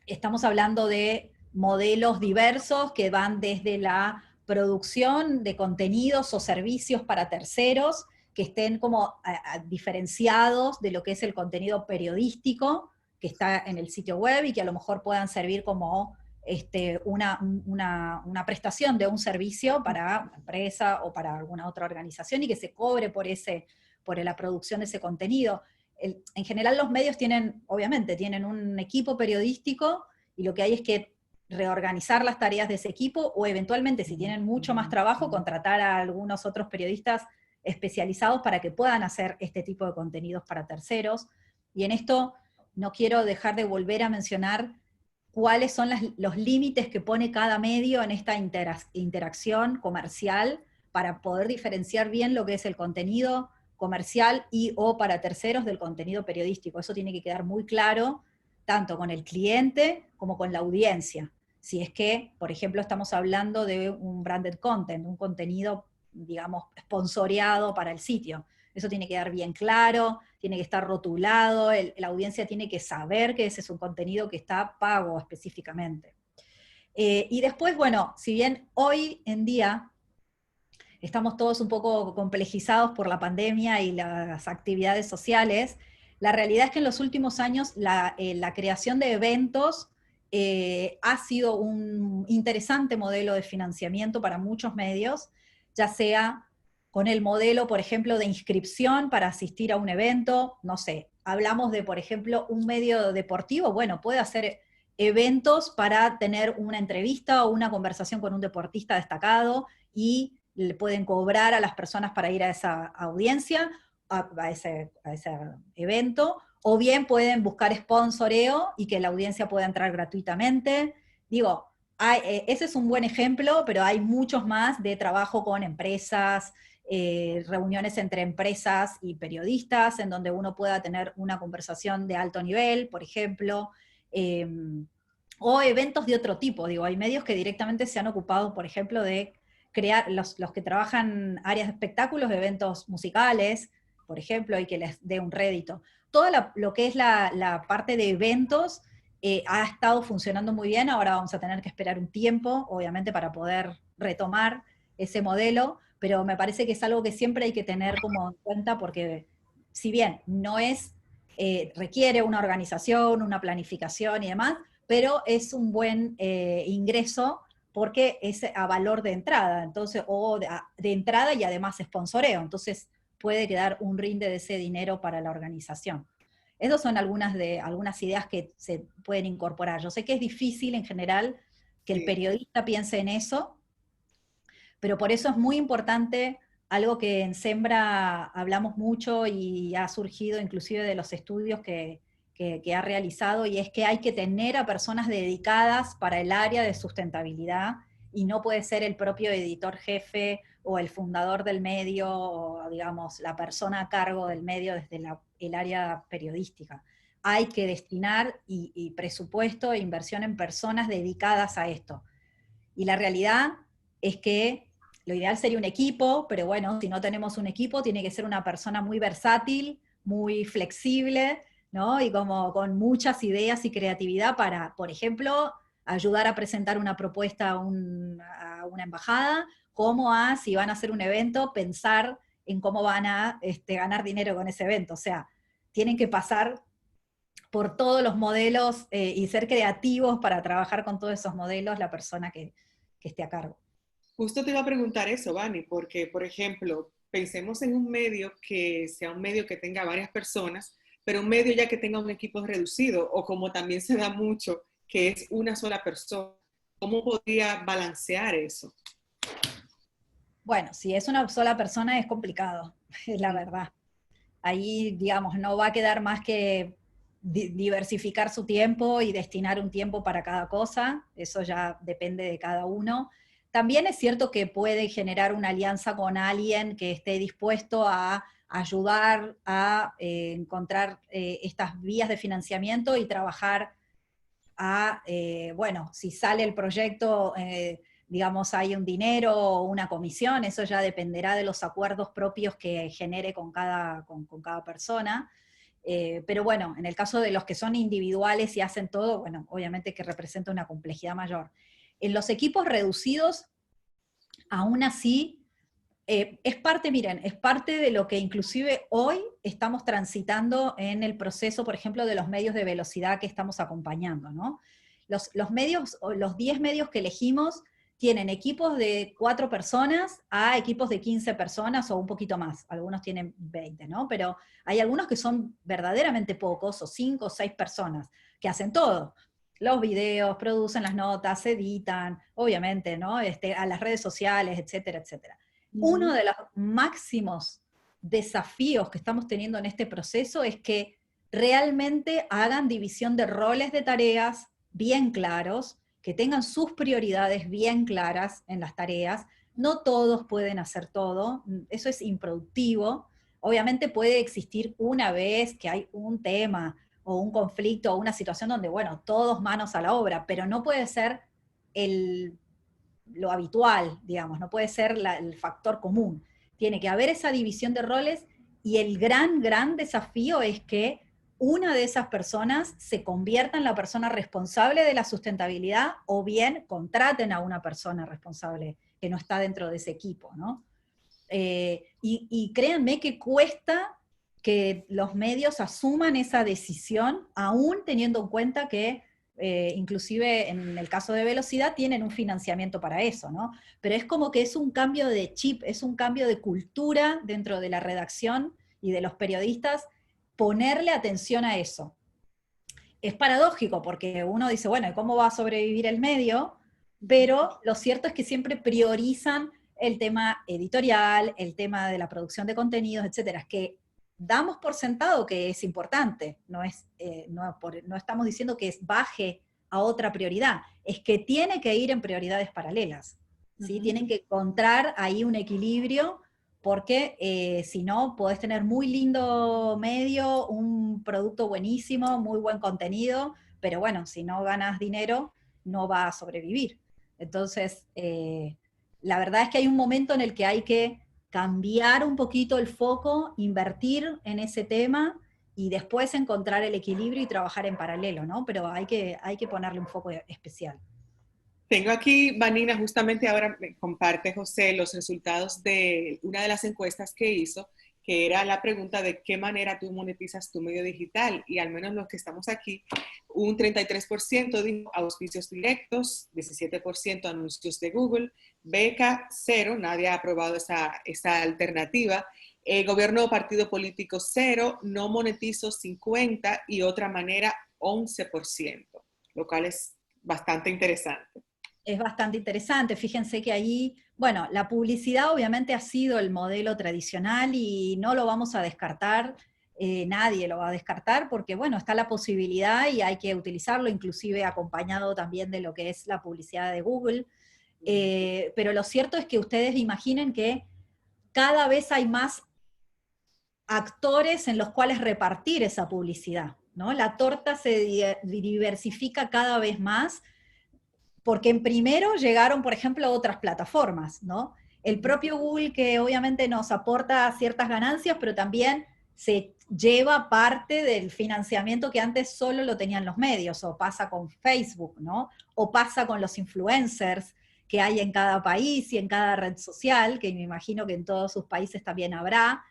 Estamos hablando de modelos diversos que van desde la producción de contenidos o servicios para terceros, que estén como diferenciados de lo que es el contenido periodístico que está en el sitio web y que a lo mejor puedan servir como una prestación de un servicio para una empresa o para alguna otra organización y que se cobre por la producción de ese contenido. En general los medios obviamente tienen un equipo periodístico y lo que hay es que reorganizar las tareas de ese equipo o eventualmente, si tienen mucho más trabajo, contratar a algunos otros periodistas especializados para que puedan hacer este tipo de contenidos para terceros. Y en esto no quiero dejar de volver a mencionar cuáles son los límites que pone cada medio en esta interacción comercial para poder diferenciar bien lo que es el contenido comercial y o para terceros del contenido periodístico. Eso tiene que quedar muy claro, tanto con el cliente como con la audiencia. si es que, por ejemplo, estamos hablando de un branded content, un contenido, digamos, sponsoreado para el sitio. Eso tiene que quedar bien claro, tiene que estar rotulado, la audiencia tiene que saber que ese es un contenido que está pago específicamente. Y después, bueno, si bien hoy en día estamos todos un poco complejizados por la pandemia y las actividades sociales, la realidad es que en los últimos años la creación de eventos ha sido un interesante modelo de financiamiento para muchos medios, ya sea con el modelo, por ejemplo, de inscripción para asistir a un evento, no sé, hablamos de, por ejemplo, un medio deportivo, bueno, puede hacer eventos para tener una entrevista o una conversación con un deportista destacado y le pueden cobrar a las personas para ir a esa audiencia, a ese evento, o bien pueden buscar sponsoreo y que la audiencia pueda entrar gratuitamente. Digo, ese es un buen ejemplo, pero hay muchos más de trabajo con empresas, reuniones entre empresas y periodistas, en donde uno pueda tener una conversación de alto nivel, por ejemplo, o eventos de otro tipo. Digo, hay medios que directamente se han ocupado, por ejemplo, de crear, los que trabajan áreas de espectáculos, eventos musicales, por ejemplo, y que les dé un rédito. Todo lo que es la parte de eventos ha estado funcionando muy bien, ahora vamos a tener que esperar un tiempo, obviamente, para poder retomar ese modelo, pero me parece que es algo que siempre hay que tener como en cuenta, porque si bien no es, requiere una organización, una planificación y demás, pero es un buen ingreso porque es a valor de entrada, entonces, o de entrada y además sponsoreo, entonces puede quedar un rinde de ese dinero para la organización. Esas son algunas ideas que se pueden incorporar. Yo sé que es difícil en general que el periodista piense en eso, pero por eso es muy importante algo que en Sembra hablamos mucho y ha surgido inclusive de los estudios que ha realizado, y es que hay que tener a personas dedicadas para el área de sustentabilidad, y no puede ser el propio editor jefe o el fundador del medio, o digamos, la persona a cargo del medio desde el área periodística. Hay que destinar y presupuesto e inversión en personas dedicadas a esto. Y la realidad es que lo ideal sería un equipo, pero bueno, si no tenemos un equipo, tiene que ser una persona muy versátil, muy flexible, ¿no? Y como con muchas ideas y creatividad para, por ejemplo, ayudar a presentar una propuesta a una embajada, como si van a hacer un evento, pensar en cómo van a ganar dinero con ese evento. O sea, tienen que pasar por todos los modelos y ser creativos para trabajar con todos esos modelos la persona que esté a cargo. Justo te iba a preguntar eso, Vani, porque, por ejemplo, pensemos en un medio que sea un medio que tenga varias personas, pero un medio ya que tenga un equipo reducido, o como también se da mucho, que es una sola persona. ¿Cómo podría balancear eso? Bueno, si es una sola persona es complicado, es la verdad. Ahí, digamos, no va a quedar más que diversificar su tiempo y destinar un tiempo para cada cosa, eso ya depende de cada uno. También es cierto que puede generar una alianza con alguien que esté dispuesto a ayudar a encontrar estas vías de financiamiento y trabajar bueno, si sale el proyecto, digamos, hay un dinero o una comisión, eso ya dependerá de los acuerdos propios que genere con cada persona. Pero bueno, en el caso de los que son individuales y hacen todo, bueno, obviamente que representa una complejidad mayor. En los equipos reducidos, aún así, es parte, miren, es parte de lo que inclusive hoy estamos transitando en el proceso, por ejemplo, de los medios de velocidad que estamos acompañando, ¿no? Los medios, los 10 medios que elegimos tienen equipos de 4 personas a equipos de 15 personas o un poquito más, algunos tienen 20, ¿no? Pero hay algunos que son verdaderamente pocos, o 5 o 6 personas, que hacen todo. Los videos, producen las notas, editan, obviamente, ¿no? A las redes sociales, etcétera, etcétera. Uno de los máximos desafíos que estamos teniendo en este proceso es que realmente hagan división de roles de tareas bien claros, que tengan sus prioridades bien claras en las tareas. No todos pueden hacer todo, eso es improductivo. Obviamente puede existir una vez que hay un tema o un conflicto o una situación donde, bueno, todos manos a la obra, pero no puede ser lo habitual, digamos, no puede ser el factor común. Tiene que haber esa división de roles y el gran desafío es que una de esas personas se convierta en la persona responsable de la sustentabilidad o bien contraten a una persona responsable que no está dentro de ese equipo, ¿no? Y créanme que cuesta que los medios asuman esa decisión, aún teniendo en cuenta que inclusive en el caso de Velocidad tienen un financiamiento para eso, ¿no? Pero es como que es un cambio de chip, es un cambio de cultura dentro de la redacción y de los periodistas, ponerle atención a eso. Es paradójico porque uno dice, bueno, ¿cómo va a sobrevivir el medio? Pero lo cierto es que siempre priorizan el tema editorial, el tema de la producción de contenidos, etcétera, que damos por sentado que es importante, no estamos diciendo que baje a otra prioridad, es que tiene que ir en prioridades paralelas, ¿sí? Tienen que encontrar ahí un equilibrio, porque si no, podés tener muy lindo medio, un producto buenísimo, muy buen contenido, pero bueno, si no ganas dinero, no va a sobrevivir. Entonces, la verdad es que hay un momento en el que hay que cambiar un poquito el foco, invertir en ese tema y después encontrar el equilibrio y trabajar en paralelo, ¿no? Pero hay que ponerle un foco especial. Tengo aquí, Vanina, justamente ahora me comparte José los resultados de una de las encuestas que hizo, que era la pregunta de qué manera tú monetizas tu medio digital, y al menos los que estamos aquí, un 33% dijo auspicios directos, 17% anuncios de Google, beca 0, nadie ha aprobado esa alternativa, gobierno o partido político 0, no monetizo 50% y otra manera 11%, lo cual es bastante interesante. Es bastante interesante, fíjense que ahí, bueno, la publicidad obviamente ha sido el modelo tradicional y no lo vamos a descartar, nadie lo va a descartar porque, bueno, está la posibilidad y hay que utilizarlo, inclusive acompañado también de lo que es la publicidad de Google, pero lo cierto es que ustedes imaginen que cada vez hay más actores en los cuales repartir esa publicidad, ¿no? La torta se diversifica cada vez más, porque en primero llegaron, por ejemplo, otras plataformas, ¿no? El propio Google, que obviamente nos aporta ciertas ganancias, pero también se lleva parte del financiamiento que antes solo lo tenían los medios, o pasa con Facebook, ¿no? O pasa con los influencers que hay en cada país y en cada red social, que me imagino que en todos sus países también habrá.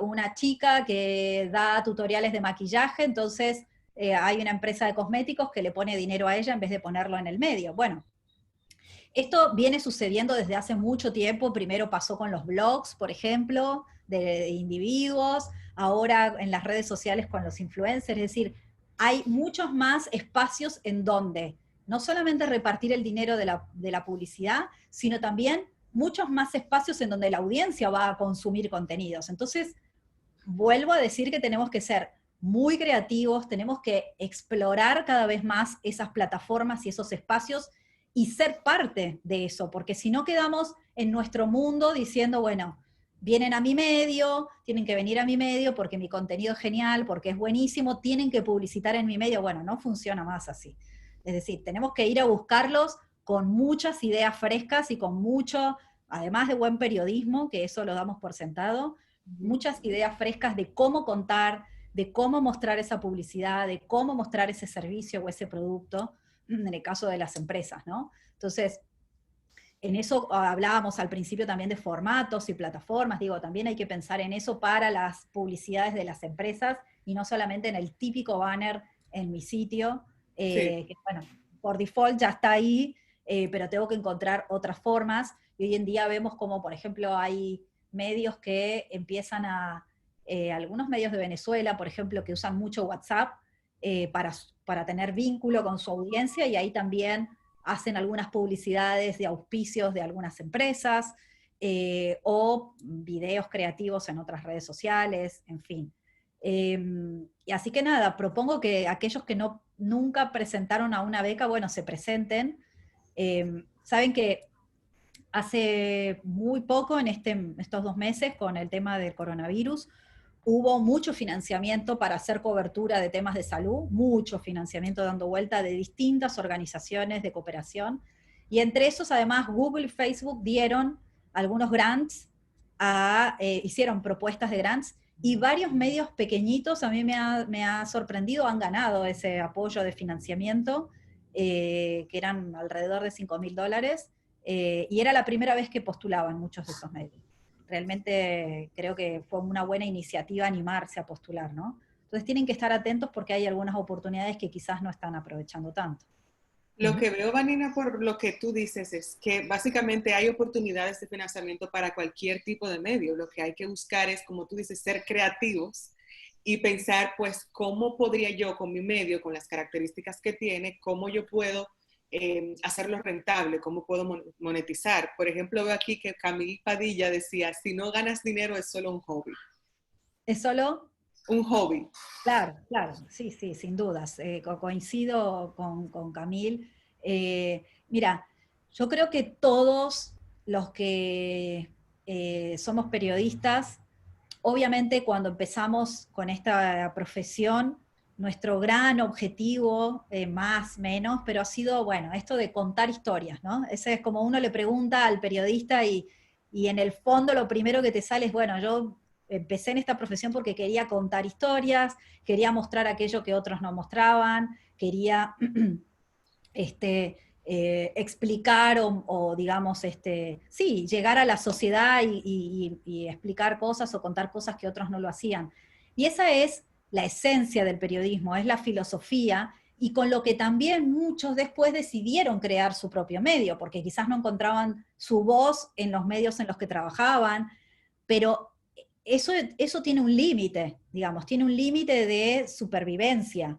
Una chica que da tutoriales de maquillaje, entonces hay una empresa de cosméticos que le pone dinero a ella en vez de ponerlo en el medio. Bueno, esto viene sucediendo desde hace mucho tiempo. Primero pasó con los blogs, por ejemplo, de individuos, ahora en las redes sociales con los influencers, es decir, hay muchos más espacios en donde no solamente repartir el dinero de la publicidad, sino también muchos más espacios en donde la audiencia va a consumir contenidos. Entonces, vuelvo a decir que tenemos que ser muy creativos, tenemos que explorar cada vez más esas plataformas y esos espacios y ser parte de eso, porque si no quedamos en nuestro mundo diciendo, bueno, vienen a mi medio, tienen que venir a mi medio porque mi contenido es genial, porque es buenísimo, tienen que publicitar en mi medio. Bueno, no funciona más así. Es decir, tenemos que ir a buscarlos con muchas ideas frescas y con mucho, además de buen periodismo, que eso lo damos por sentado, muchas ideas frescas de cómo contar, de cómo mostrar esa publicidad, de cómo mostrar ese servicio o ese producto, en el caso de las empresas, ¿no? Entonces, en eso hablábamos al principio también de formatos y plataformas, digo, también hay que pensar en eso para las publicidades de las empresas y no solamente en el típico banner en mi sitio, Sí. Que bueno, por default ya está ahí, pero tengo que encontrar otras formas, y hoy en día vemos como, por ejemplo, hay medios que empiezan algunos medios de Venezuela, por ejemplo, que usan mucho WhatsApp para tener vínculo con su audiencia, y ahí también hacen algunas publicidades de auspicios de algunas empresas, o videos creativos en otras redes sociales, en fin. Y así que nada, propongo que aquellos que nunca presentaron a una beca, bueno, se presenten. Saben que hace muy poco, en estos 2 meses, con el tema del coronavirus, hubo mucho financiamiento para hacer cobertura de temas de salud, mucho financiamiento dando vuelta de distintas organizaciones de cooperación, Y entre esos, además, Google y Facebook dieron algunos grants, hicieron propuestas de grants, y varios medios pequeñitos, a mí me ha sorprendido, han ganado ese apoyo de financiamiento, que eran alrededor de $5.000, y era la primera vez que postulaban muchos de esos medios. Realmente creo que fue una buena iniciativa animarse a postular, ¿no? Entonces tienen que estar atentos porque hay algunas oportunidades que quizás no están aprovechando tanto. Lo que veo, Vanina, por lo que tú dices, es que básicamente hay oportunidades de financiamiento para cualquier tipo de medio. Lo que hay que buscar es, como tú dices, ser creativos y pensar, pues, ¿cómo podría yo con mi medio, con las características que tiene, cómo yo puedo hacerlo rentable, cómo puedo monetizar? Por ejemplo, veo aquí que Camille Padilla decía, si no ganas dinero es solo un hobby. ¿Es solo? Un hobby. Claro, claro, sí, sí, sin dudas. Coincido con Camil. Mira, yo creo que todos los que somos periodistas, obviamente cuando empezamos con esta profesión, nuestro gran objetivo, más, menos, pero ha sido, bueno, esto de contar historias, ¿no? Ese es como uno le pregunta al periodista y en el fondo lo primero que te sale es, bueno, yo empecé en esta profesión porque quería contar historias, quería mostrar aquello que otros no mostraban, quería explicar o digamos, sí, llegar a la sociedad y explicar cosas o contar cosas que otros no lo hacían. Y esa es la esencia del periodismo, es la filosofía, y con lo que también muchos después decidieron crear su propio medio, porque quizás no encontraban su voz en los medios en los que trabajaban, pero eso tiene un límite, digamos, tiene un límite de supervivencia.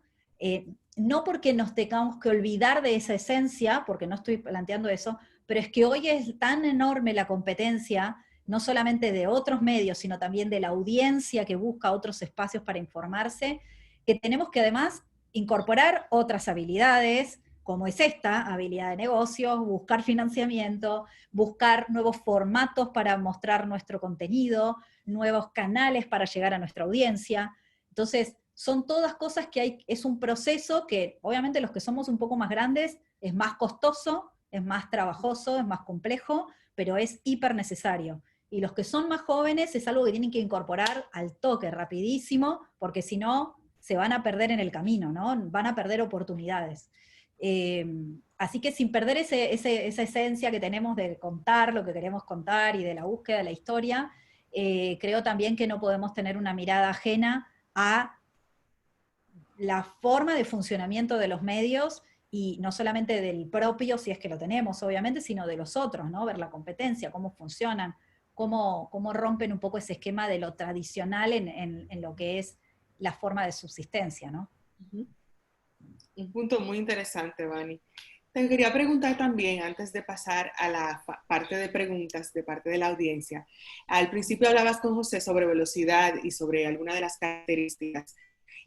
No porque nos tengamos que olvidar de esa esencia, porque no estoy planteando eso, pero es que hoy es tan enorme la competencia, no solamente de otros medios, sino también de la audiencia que busca otros espacios para informarse, que tenemos que además incorporar otras habilidades, como es esta, habilidad de negocios, buscar financiamiento, buscar nuevos formatos para mostrar nuestro contenido, nuevos canales para llegar a nuestra audiencia. Entonces, son todas cosas que es un proceso que obviamente los que somos un poco más grandes es más costoso, es más trabajoso, es más complejo, pero es hiper necesario. Y los que son más jóvenes es algo que tienen que incorporar al toque, rapidísimo, porque si no, se van a perder en el camino, ¿no? Van a perder oportunidades. Así que sin perder esa esencia que tenemos de contar lo que queremos contar y de la búsqueda de la historia, creo también que no podemos tener una mirada ajena a la forma de funcionamiento de los medios, y no solamente del propio, si es que lo tenemos, obviamente, sino de los otros, ¿no? Ver la competencia, cómo funcionan, cómo rompen un poco ese esquema de lo tradicional en lo que es la forma de subsistencia, ¿no? Un punto muy interesante, Vani. Te quería preguntar también, antes de pasar a la parte de preguntas de parte de la audiencia. Al principio hablabas con José sobre velocidad y sobre algunas de las características,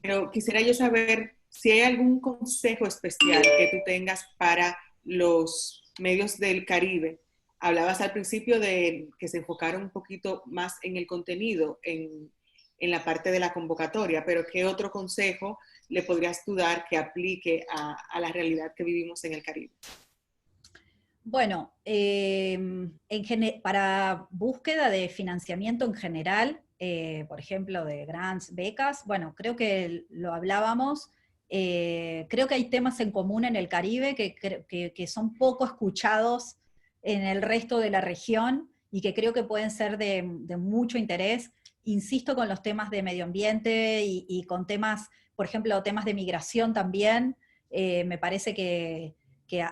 pero quisiera yo saber si hay algún consejo especial que tú tengas para los medios del Caribe. Hablabas al principio de que se enfocaron un poquito más en el contenido, en la parte de la convocatoria, pero ¿qué otro consejo le podrías tú dar que aplique a la realidad que vivimos en el Caribe? Bueno, para búsqueda de financiamiento en general, por ejemplo, de grants, becas, bueno, creo que lo hablábamos, creo que hay temas en común en el Caribe que son poco escuchados en el resto de la región y que creo que pueden ser de mucho interés. Insisto con los temas de medio ambiente y con temas, por ejemplo, temas de migración también. Me parece que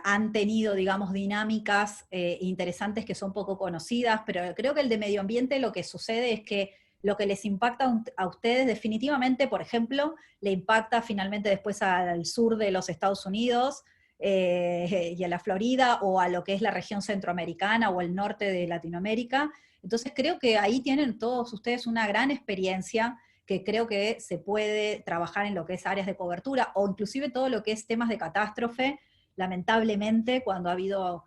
han tenido, digamos, dinámicas interesantes que son poco conocidas, pero creo que el de medio ambiente lo que sucede es que lo que les impacta a ustedes definitivamente, por ejemplo, le impacta finalmente después al sur de los Estados Unidos y a la Florida, o a lo que es la región centroamericana o el norte de Latinoamérica. Entonces creo que ahí tienen todos ustedes una gran experiencia que creo que se puede trabajar en lo que es áreas de cobertura, o inclusive todo lo que es temas de catástrofe. Lamentablemente, cuando ha habido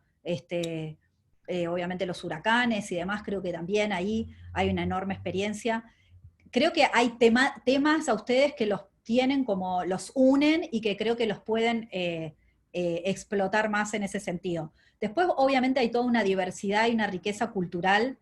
obviamente los huracanes y demás, creo que también ahí hay una enorme experiencia. Creo que hay temas a ustedes que los tienen los unen y que creo que los pueden explotar más en ese sentido. Después, obviamente, hay toda una diversidad y una riqueza cultural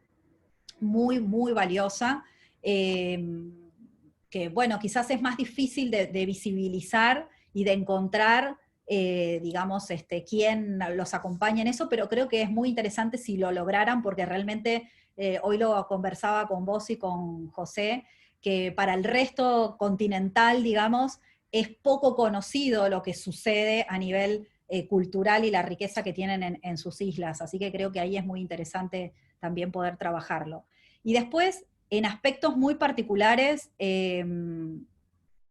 muy, muy valiosa, que, bueno, quizás es más difícil de visibilizar y de encontrar, digamos, quién los acompaña en eso, pero creo que es muy interesante si lo lograran, porque realmente, hoy lo conversaba con vos y con José, que para el resto continental, digamos, es poco conocido lo que sucede a nivel cultural y la riqueza que tienen en sus islas, así que creo que ahí es muy interesante también poder trabajarlo. Y después, en aspectos muy particulares,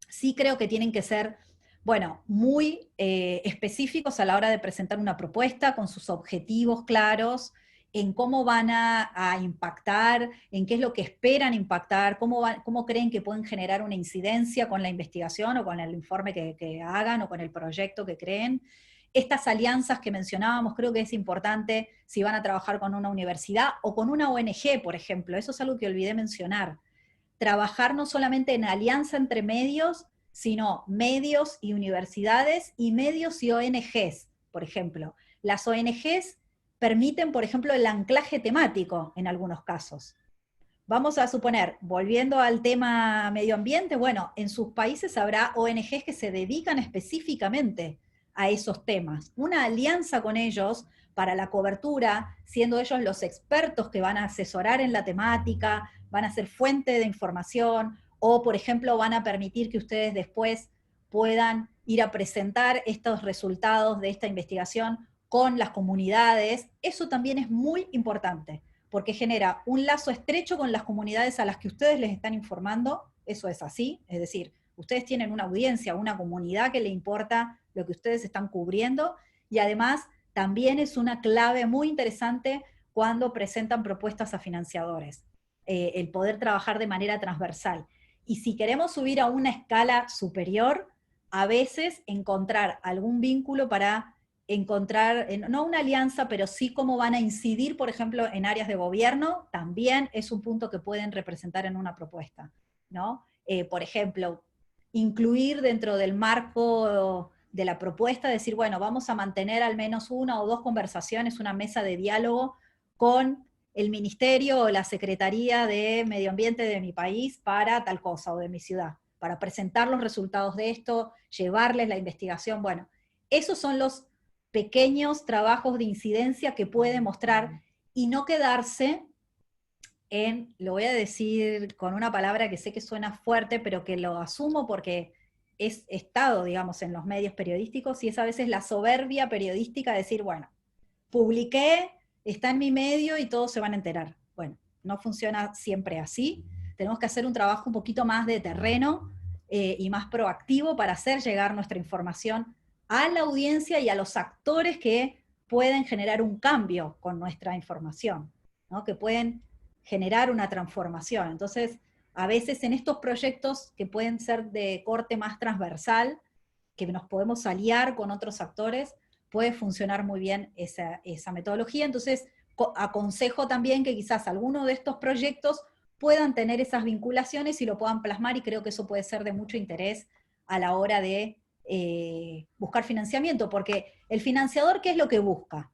sí creo que tienen que ser, bueno, muy específicos a la hora de presentar una propuesta, con sus objetivos claros, en cómo van a impactar, en qué es lo que esperan impactar, cómo creen que pueden generar una incidencia con la investigación o con el informe que hagan o con el proyecto que creen. Estas alianzas que mencionábamos, creo que es importante si van a trabajar con una universidad o con una ONG, por ejemplo. Eso es algo que olvidé mencionar. Trabajar no solamente en alianza entre medios, sino medios y universidades y medios y ONGs, por ejemplo. Las ONGs permiten, por ejemplo, el anclaje temático en algunos casos. Vamos a suponer, volviendo al tema medio ambiente, bueno, en sus países habrá ONGs que se dedican específicamente a esos temas. Una alianza con ellos para la cobertura, siendo ellos los expertos que van a asesorar en la temática, van a ser fuente de información, o por ejemplo van a permitir que ustedes después puedan ir a presentar estos resultados de esta investigación con las comunidades. Eso también es muy importante, porque genera un lazo estrecho con las comunidades a las que ustedes les están informando. Eso es así, es decir, ustedes tienen una audiencia, una comunidad que le importa lo que ustedes están cubriendo, y además también es una clave muy interesante cuando presentan propuestas a financiadores, el poder trabajar de manera transversal. Y si queremos subir a una escala superior, a veces encontrar algún vínculo para encontrar, no una alianza, pero sí cómo van a incidir, por ejemplo, en áreas de gobierno, también es un punto que pueden representar en una propuesta, ¿no? Por ejemplo, incluir dentro del marco de la propuesta, decir, bueno, vamos a mantener al menos una o dos conversaciones, una mesa de diálogo con el ministerio o la Secretaría de Medio Ambiente de mi país para tal cosa, o de mi ciudad, para presentar los resultados de esto, llevarles la investigación. Bueno, esos son los pequeños trabajos de incidencia que puede mostrar y no quedarse en, lo voy a decir con una palabra que sé que suena fuerte, pero que lo asumo porque he estado, digamos, en los medios periodísticos, y es a veces la soberbia periodística de decir, bueno, publiqué, está en mi medio y todos se van a enterar. Bueno, no funciona siempre así. Tenemos que hacer un trabajo un poquito más de terreno y más proactivo para hacer llegar nuestra información a la audiencia y a los actores que pueden generar un cambio con nuestra información, ¿no? Que pueden generar una transformación. Entonces, a veces en estos proyectos que pueden ser de corte más transversal, que nos podemos aliar con otros actores, puede funcionar muy bien esa metodología. Entonces, aconsejo también que quizás algunos de estos proyectos puedan tener esas vinculaciones y lo puedan plasmar, y creo que eso puede ser de mucho interés a la hora de buscar financiamiento, porque el financiador, ¿qué es lo que busca?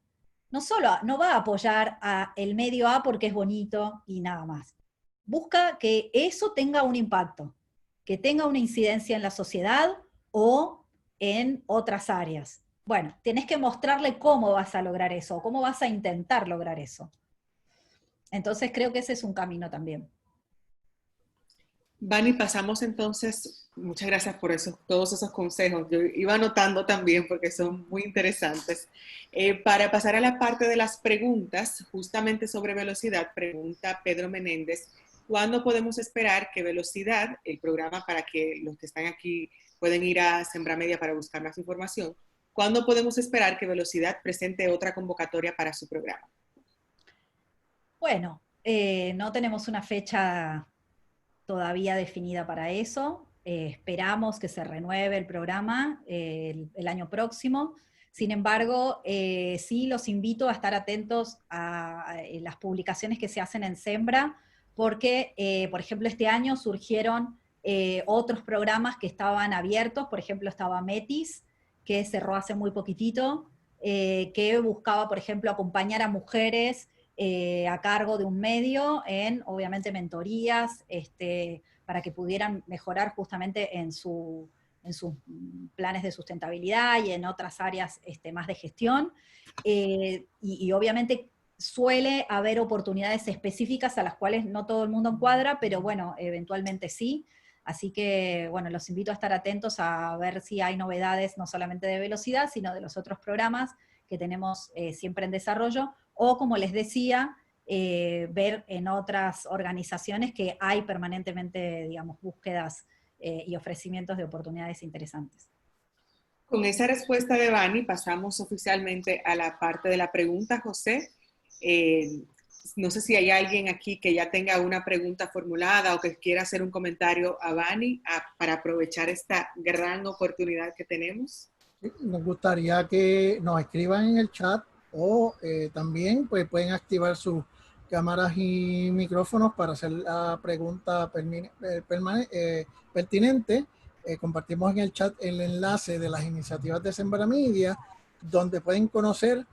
No va a apoyar a el medio A porque es bonito y nada más. Busca que eso tenga un impacto, que tenga una incidencia en la sociedad o en otras áreas. Bueno, tenés que mostrarle cómo vas a lograr eso, o cómo vas a intentar lograr eso. Entonces creo que ese es un camino también. Vani, pasamos entonces, muchas gracias por todos esos consejos. Yo iba anotando también porque son muy interesantes. Para pasar a la parte de las preguntas, justamente sobre velocidad, pregunta Pedro Menéndez, ¿cuándo podemos esperar que Velocidad, el programa para que los que están aquí pueden ir a Sembramedia para buscar más información, ¿cuándo podemos esperar que Velocidad presente otra convocatoria para su programa? Bueno, no tenemos una fecha todavía definida para eso. Esperamos que se renueve el programa el año próximo. Sin embargo, sí los invito a estar atentos a las publicaciones que se hacen en Sembra, porque, por ejemplo, este año surgieron otros programas que estaban abiertos. Por ejemplo, estaba Metis, que cerró hace muy poquitito, que buscaba, por ejemplo, acompañar a mujeres a cargo de un medio en, obviamente, mentorías, para que pudieran mejorar justamente en sus planes de sustentabilidad y en otras áreas más de gestión. Y obviamente suele haber oportunidades específicas a las cuales no todo el mundo encuadra, pero bueno, eventualmente sí. Así que, bueno, los invito a estar atentos a ver si hay novedades, no solamente de velocidad, sino de los otros programas que tenemos siempre en desarrollo, o como les decía, ver en otras organizaciones que hay permanentemente, digamos, búsquedas y ofrecimientos de oportunidades interesantes. Con esa respuesta de Vani pasamos oficialmente a la parte de la pregunta, José. No sé si hay alguien aquí que ya tenga una pregunta formulada o que quiera hacer un comentario a Vani para aprovechar esta gran oportunidad que tenemos. Nos gustaría que nos escriban en el chat o también pues, pueden activar sus cámaras y micrófonos para hacer la pregunta pertinente. Compartimos en el chat el enlace de las iniciativas de Sembra Media, donde pueden conocer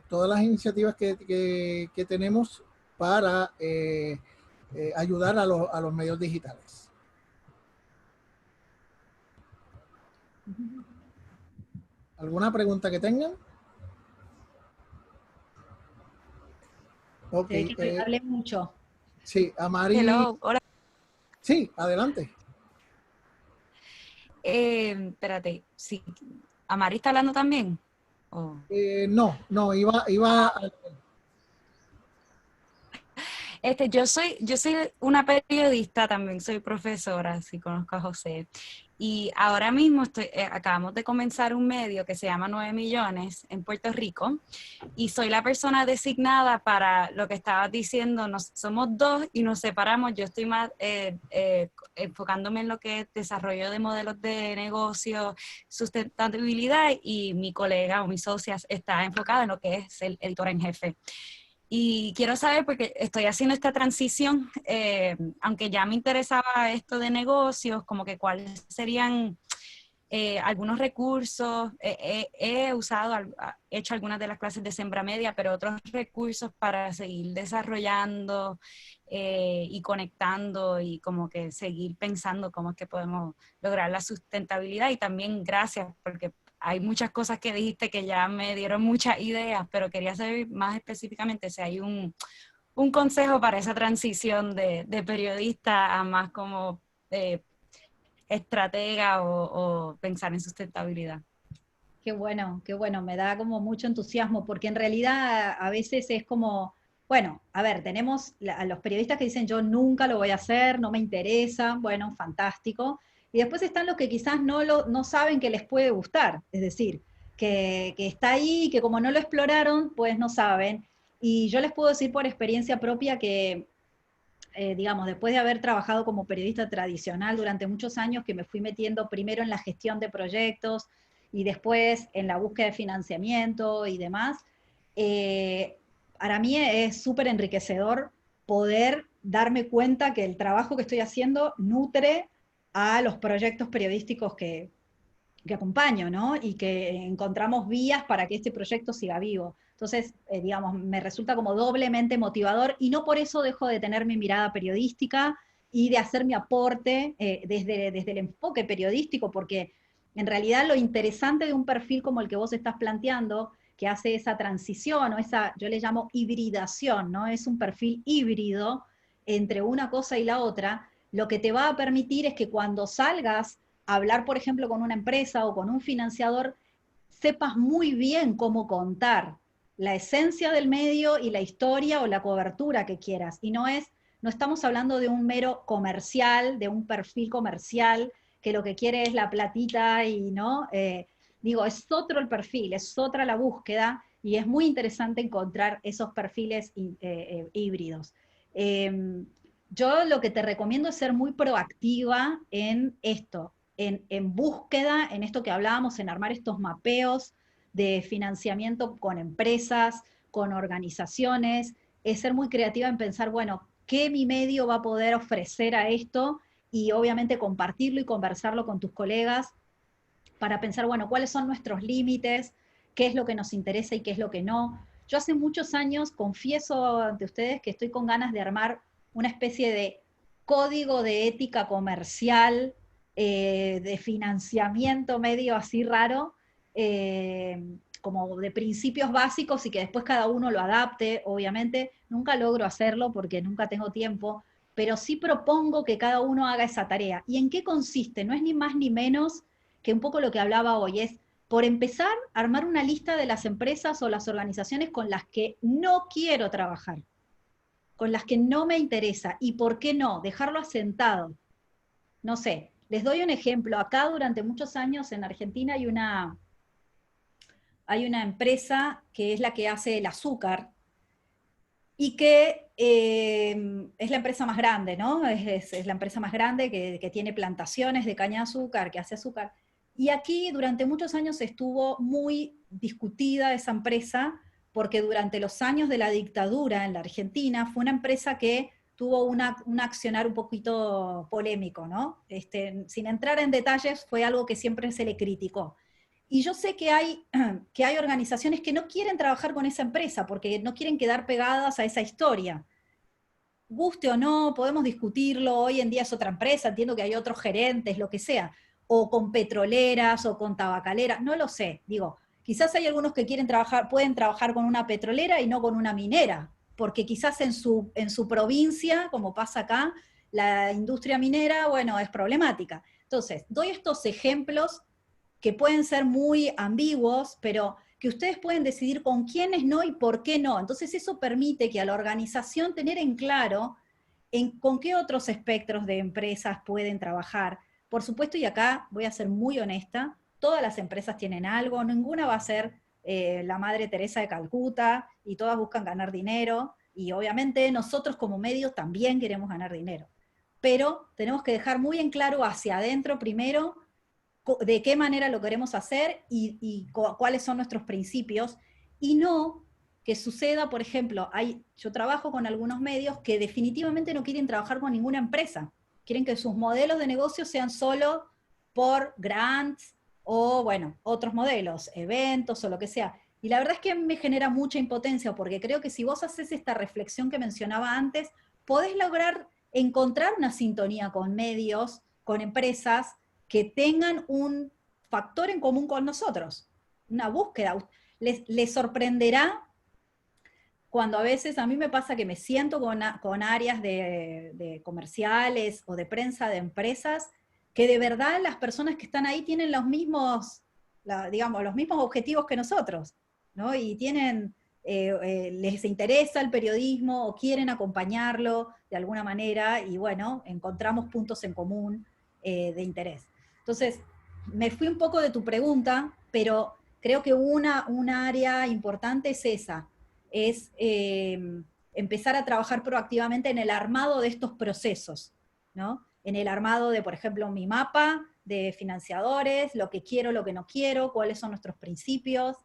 todas las iniciativas que tenemos para ayudar a los medios digitales. ¿Alguna pregunta que tengan? Ok. Hablé mucho. Sí, Amari. Hello, hola. Sí, adelante. Espérate, sí. ¿Amari está hablando también? Oh. No, iba. Yo soy una periodista, también soy profesora, si conozco a José. Y ahora mismo acabamos de comenzar un medio que se llama 9 Millones en Puerto Rico. Y soy la persona designada para lo que estabas diciendo. Somos dos y nos separamos. Yo estoy más enfocándome en lo que es desarrollo de modelos de negocio, sustentabilidad, y mi colega o mi socia está enfocada en lo que es el editor en jefe. Y quiero saber, porque estoy haciendo esta transición, aunque ya me interesaba esto de negocios, como que cuáles serían algunos recursos. He hecho algunas de las clases de Sembra Media, pero otros recursos para seguir desarrollando y conectando y como que seguir pensando cómo es que podemos lograr la sustentabilidad. Y también gracias, porque hay muchas cosas que dijiste que ya me dieron muchas ideas, pero quería saber más específicamente si hay un consejo para esa transición de periodista a más como estratega o pensar en sustentabilidad. Qué bueno, me da como mucho entusiasmo, porque en realidad a veces es como, bueno, a ver, tenemos a los periodistas que dicen yo nunca lo voy a hacer, no me interesa, bueno, fantástico. Y después están los que quizás no saben que les puede gustar, es decir, que está ahí, que como no lo exploraron, pues no saben. Y yo les puedo decir por experiencia propia que, digamos, después de haber trabajado como periodista tradicional durante muchos años, que me fui metiendo primero en la gestión de proyectos y después en la búsqueda de financiamiento y demás, para mí es súper enriquecedor poder darme cuenta que el trabajo que estoy haciendo nutre a los proyectos periodísticos que acompaño, ¿no? Y que encontramos vías para que este proyecto siga vivo. Entonces, digamos, me resulta como doblemente motivador y no por eso dejo de tener mi mirada periodística y de hacer mi aporte desde el enfoque periodístico, porque en realidad lo interesante de un perfil como el que vos estás planteando, que hace esa transición o esa, yo le llamo hibridación, ¿no? Es un perfil híbrido entre una cosa y la otra, lo que te va a permitir es que cuando salgas a hablar, por ejemplo, con una empresa o con un financiador, sepas muy bien cómo contar la esencia del medio y la historia o la cobertura que quieras. Y no estamos hablando de un mero comercial, de un perfil comercial, que lo que quiere es la platita y no, digo, es otro el perfil, es otra la búsqueda y es muy interesante encontrar esos perfiles híbridos. Yo lo que te recomiendo es ser muy proactiva en esto, en búsqueda, en esto que hablábamos, en armar estos mapeos de financiamiento con empresas, con organizaciones, es ser muy creativa en pensar, bueno, ¿qué mi medio va a poder ofrecer a esto? Y obviamente compartirlo y conversarlo con tus colegas para pensar, bueno, cuáles son nuestros límites, qué es lo que nos interesa y qué es lo que no. Yo hace muchos años confieso ante ustedes que estoy con ganas de armar una especie de código de ética comercial, de financiamiento medio así raro, como de principios básicos y que después cada uno lo adapte. Obviamente nunca logro hacerlo porque nunca tengo tiempo, pero sí propongo que cada uno haga esa tarea. ¿Y en qué consiste? No es ni más ni menos que un poco lo que hablaba hoy, es por empezar a armar una lista de las empresas o las organizaciones con las que no quiero trabajar, con las que no me interesa, y por qué no, dejarlo asentado. No sé, les doy un ejemplo. Acá durante muchos años en Argentina hay una empresa que es la que hace el azúcar, y que es la empresa más grande, ¿no? Es la empresa más grande que tiene plantaciones de caña de azúcar, que hace azúcar. Y aquí durante muchos años estuvo muy discutida esa empresa, porque durante los años de la dictadura en la Argentina fue una empresa que tuvo un accionar un poquito polémico, ¿no? Sin entrar en detalles, fue algo que siempre se le criticó. Y yo sé que hay organizaciones que no quieren trabajar con esa empresa porque no quieren quedar pegadas a esa historia. Guste o no, podemos discutirlo, hoy en día es otra empresa, entiendo que hay otros gerentes, lo que sea, o con petroleras o con tabacaleras, no lo sé. Digo, quizás hay algunos que pueden trabajar con una petrolera y no con una minera, porque quizás en su provincia, como pasa acá, la industria minera, bueno, es problemática. Entonces, doy estos ejemplos que pueden ser muy ambiguos, pero que ustedes pueden decidir con quiénes no y por qué no. Entonces eso permite que a la organización tener en claro con qué otros espectros de empresas pueden trabajar. Por supuesto, y acá voy a ser muy honesta, todas las empresas tienen algo, ninguna va a ser la Madre Teresa de Calcuta, y todas buscan ganar dinero, y obviamente nosotros como medios también queremos ganar dinero. Pero tenemos que dejar muy en claro hacia adentro primero de qué manera lo queremos hacer y cuáles son nuestros principios, y no que suceda, por ejemplo, yo trabajo con algunos medios que definitivamente no quieren trabajar con ninguna empresa, quieren que sus modelos de negocio sean solo por grants o, bueno, otros modelos, eventos o lo que sea. Y la verdad es que me genera mucha impotencia, porque creo que si vos haces esta reflexión que mencionaba antes, podés lograr encontrar una sintonía con medios, con empresas, que tengan un factor en común con nosotros, una búsqueda. Les sorprenderá cuando a veces a mí me pasa que me siento con áreas de comerciales o de prensa de empresas, que de verdad las personas que están ahí tienen los mismos objetivos que nosotros, ¿no? Y les interesa el periodismo o quieren acompañarlo de alguna manera, y bueno, encontramos puntos en común de interés. Entonces, me fui un poco de tu pregunta, pero creo que una área importante es esa, es empezar a trabajar proactivamente en el armado de estos procesos, ¿no? En el armado de, por ejemplo, mi mapa de financiadores, lo que quiero, lo que no quiero, cuáles son nuestros principios.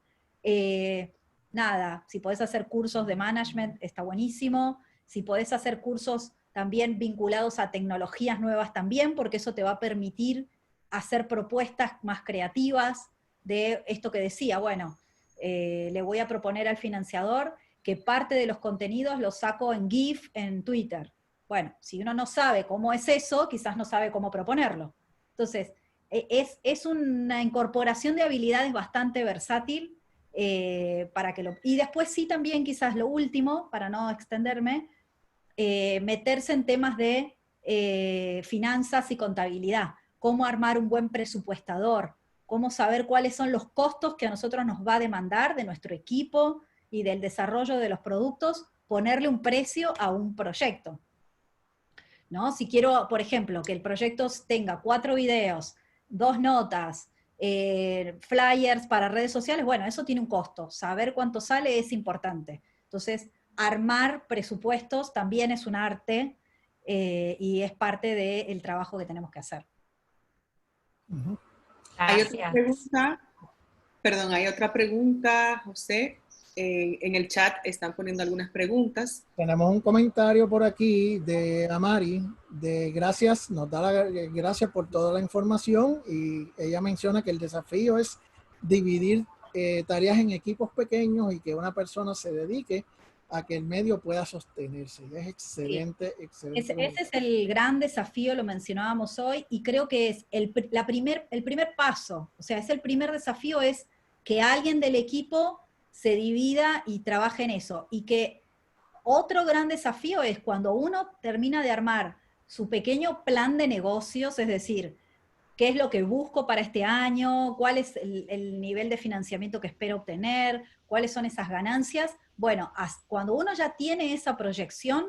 Nada, si podés hacer cursos de management, está buenísimo. Si podés hacer cursos también vinculados a tecnologías nuevas también, porque eso te va a permitir hacer propuestas más creativas de esto que decía, bueno, le voy a proponer al financiador que parte de los contenidos los saco en GIF en Twitter. Bueno, si uno no sabe cómo es eso, quizás no sabe cómo proponerlo. Entonces, es una incorporación de habilidades bastante versátil, y después sí también quizás lo último, para no extenderme, meterse en temas de finanzas y contabilidad, cómo armar un buen presupuestador, cómo saber cuáles son los costos que a nosotros nos va a demandar de nuestro equipo y del desarrollo de los productos, ponerle un precio a un proyecto, ¿no? Si quiero, por ejemplo, que el proyecto tenga 4 videos, 2 notas, flyers para redes sociales, bueno, eso tiene un costo. Saber cuánto sale es importante. Entonces, armar presupuestos también es un arte, y es parte del trabajo que tenemos que hacer. Hay otra pregunta, hay otra pregunta, José. En el chat están poniendo algunas preguntas. Tenemos un comentario por aquí de Amari, gracias, nos da gracias por toda la información, y ella menciona que el desafío es dividir tareas en equipos pequeños y que una persona se dedique a que el medio pueda sostenerse. Y es excelente, Sí. excelente. Ese es el gran desafío, lo mencionábamos hoy, y creo que es el primer paso, o sea, es el primer desafío, es que alguien del equipo se divida y trabaje en eso, y que otro gran desafío es cuando uno termina de armar su pequeño plan de negocios, es decir, qué es lo que busco para este año, cuál es el nivel de financiamiento que espero obtener, cuáles son esas ganancias. Bueno, cuando uno ya tiene esa proyección,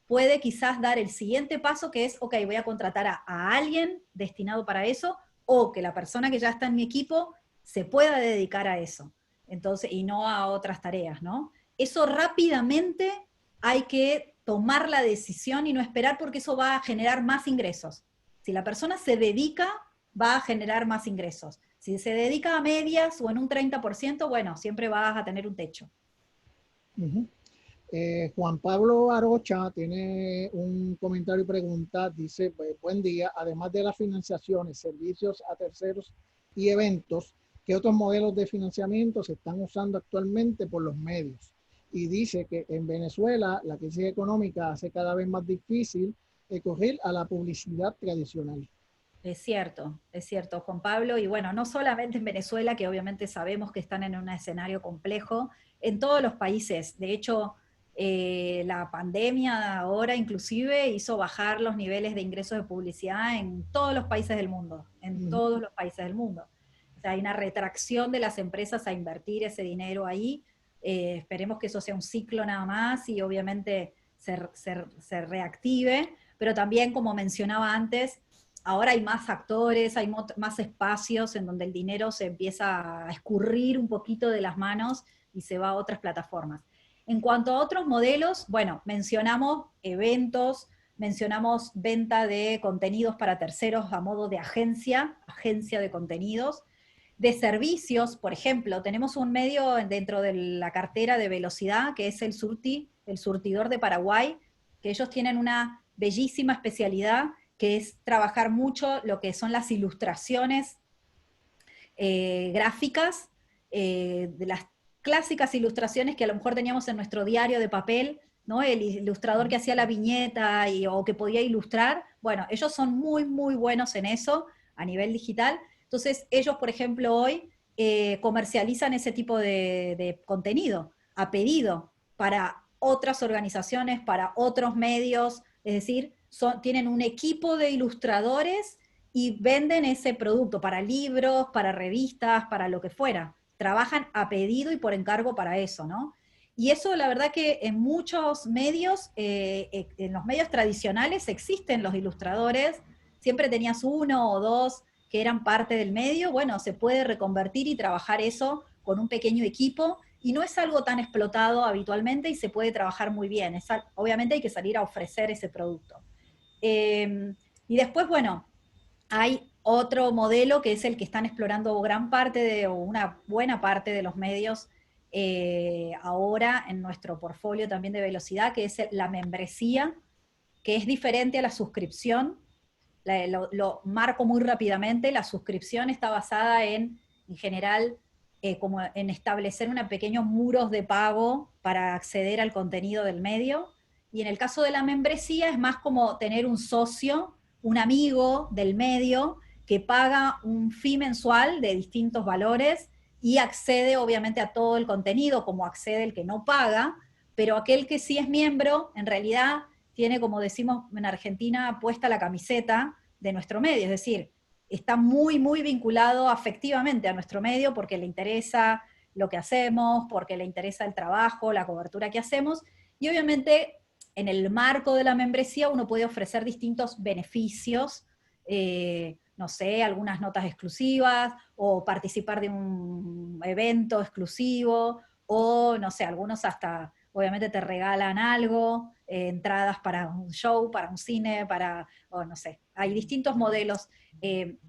puede quizás dar el siguiente paso, que es, ok, voy a contratar a alguien destinado para eso, o que la persona que ya está en mi equipo se pueda dedicar a eso, entonces, y no a otras tareas, ¿no? Eso rápidamente hay que tomar la decisión y no esperar, porque eso va a generar más ingresos. Si la persona se dedica, va a generar más ingresos. Si se dedica a medias o en un 30%, bueno, siempre vas a tener un techo. Juan Pablo Arocha tiene un comentario y pregunta, dice, buen día, además de las financiaciones, servicios a terceros y eventos, ¿qué otros modelos de financiamiento se están usando actualmente por los medios? Y dice que en Venezuela la crisis económica hace cada vez más difícil recurrir a la publicidad tradicional. Es cierto, Juan Pablo, y bueno, no solamente en Venezuela, que obviamente sabemos que están en un escenario complejo, en todos los países. De hecho, la pandemia ahora inclusive hizo bajar los niveles de ingresos de publicidad en todos los países del mundo, en todos los países del mundo. O sea, hay una retracción de las empresas a invertir ese dinero ahí. Esperemos que eso sea un ciclo nada más y obviamente se reactive, pero también, como mencionaba antes, ahora hay más actores, hay más espacios en donde el dinero se empieza a escurrir un poquito de las manos y se va a otras plataformas. En cuanto a otros modelos, bueno, mencionamos eventos, mencionamos venta de contenidos para terceros a modo de agencia de contenidos, de servicios, por ejemplo, tenemos un medio dentro de la cartera de Velocidad, que es el surtidor de Paraguay, que ellos tienen una bellísima especialidad, que es trabajar mucho lo que son las ilustraciones gráficas, de las clásicas ilustraciones que a lo mejor teníamos en nuestro diario de papel, ¿no? El ilustrador que hacía la viñeta o que podía ilustrar. Bueno, ellos son muy, muy buenos en eso a nivel digital. Entonces, ellos, por ejemplo, hoy comercializan ese tipo de contenido a pedido para otras organizaciones, para otros medios, es decir, tienen un equipo de ilustradores y venden ese producto para libros, para revistas, para lo que fuera. Trabajan a pedido y por encargo para eso, ¿no? Y eso, la verdad que en muchos medios, en los medios tradicionales existen los ilustradores, siempre tenías uno o dos que eran parte del medio, bueno, se puede reconvertir y trabajar eso con un pequeño equipo, y no es algo tan explotado habitualmente y se puede trabajar muy bien. Obviamente hay que salir a ofrecer ese producto. Y después, bueno, hay otro modelo que es el que están explorando gran parte o una buena parte de los medios ahora en nuestro portfolio también de Velocidad, que es la membresía, que es diferente a la suscripción. Lo marco muy rápidamente. La suscripción está basada en general, como en establecer unos pequeños muros de pago para acceder al contenido del medio. Y en el caso de la membresía es más como tener un socio, un amigo del medio que paga un fee mensual de distintos valores y accede obviamente a todo el contenido, como accede el que no paga, pero aquel que sí es miembro, en realidad tiene, como decimos en Argentina, puesta la camiseta de nuestro medio, es decir, está muy, muy vinculado afectivamente a nuestro medio porque le interesa lo que hacemos, porque le interesa el trabajo, la cobertura que hacemos, y obviamente en el marco de la membresía uno puede ofrecer distintos beneficios, no sé, algunas notas exclusivas, o participar de un evento exclusivo, o no sé, algunos hasta obviamente te regalan algo, entradas para un show, para un cine, o no sé, hay distintos modelos.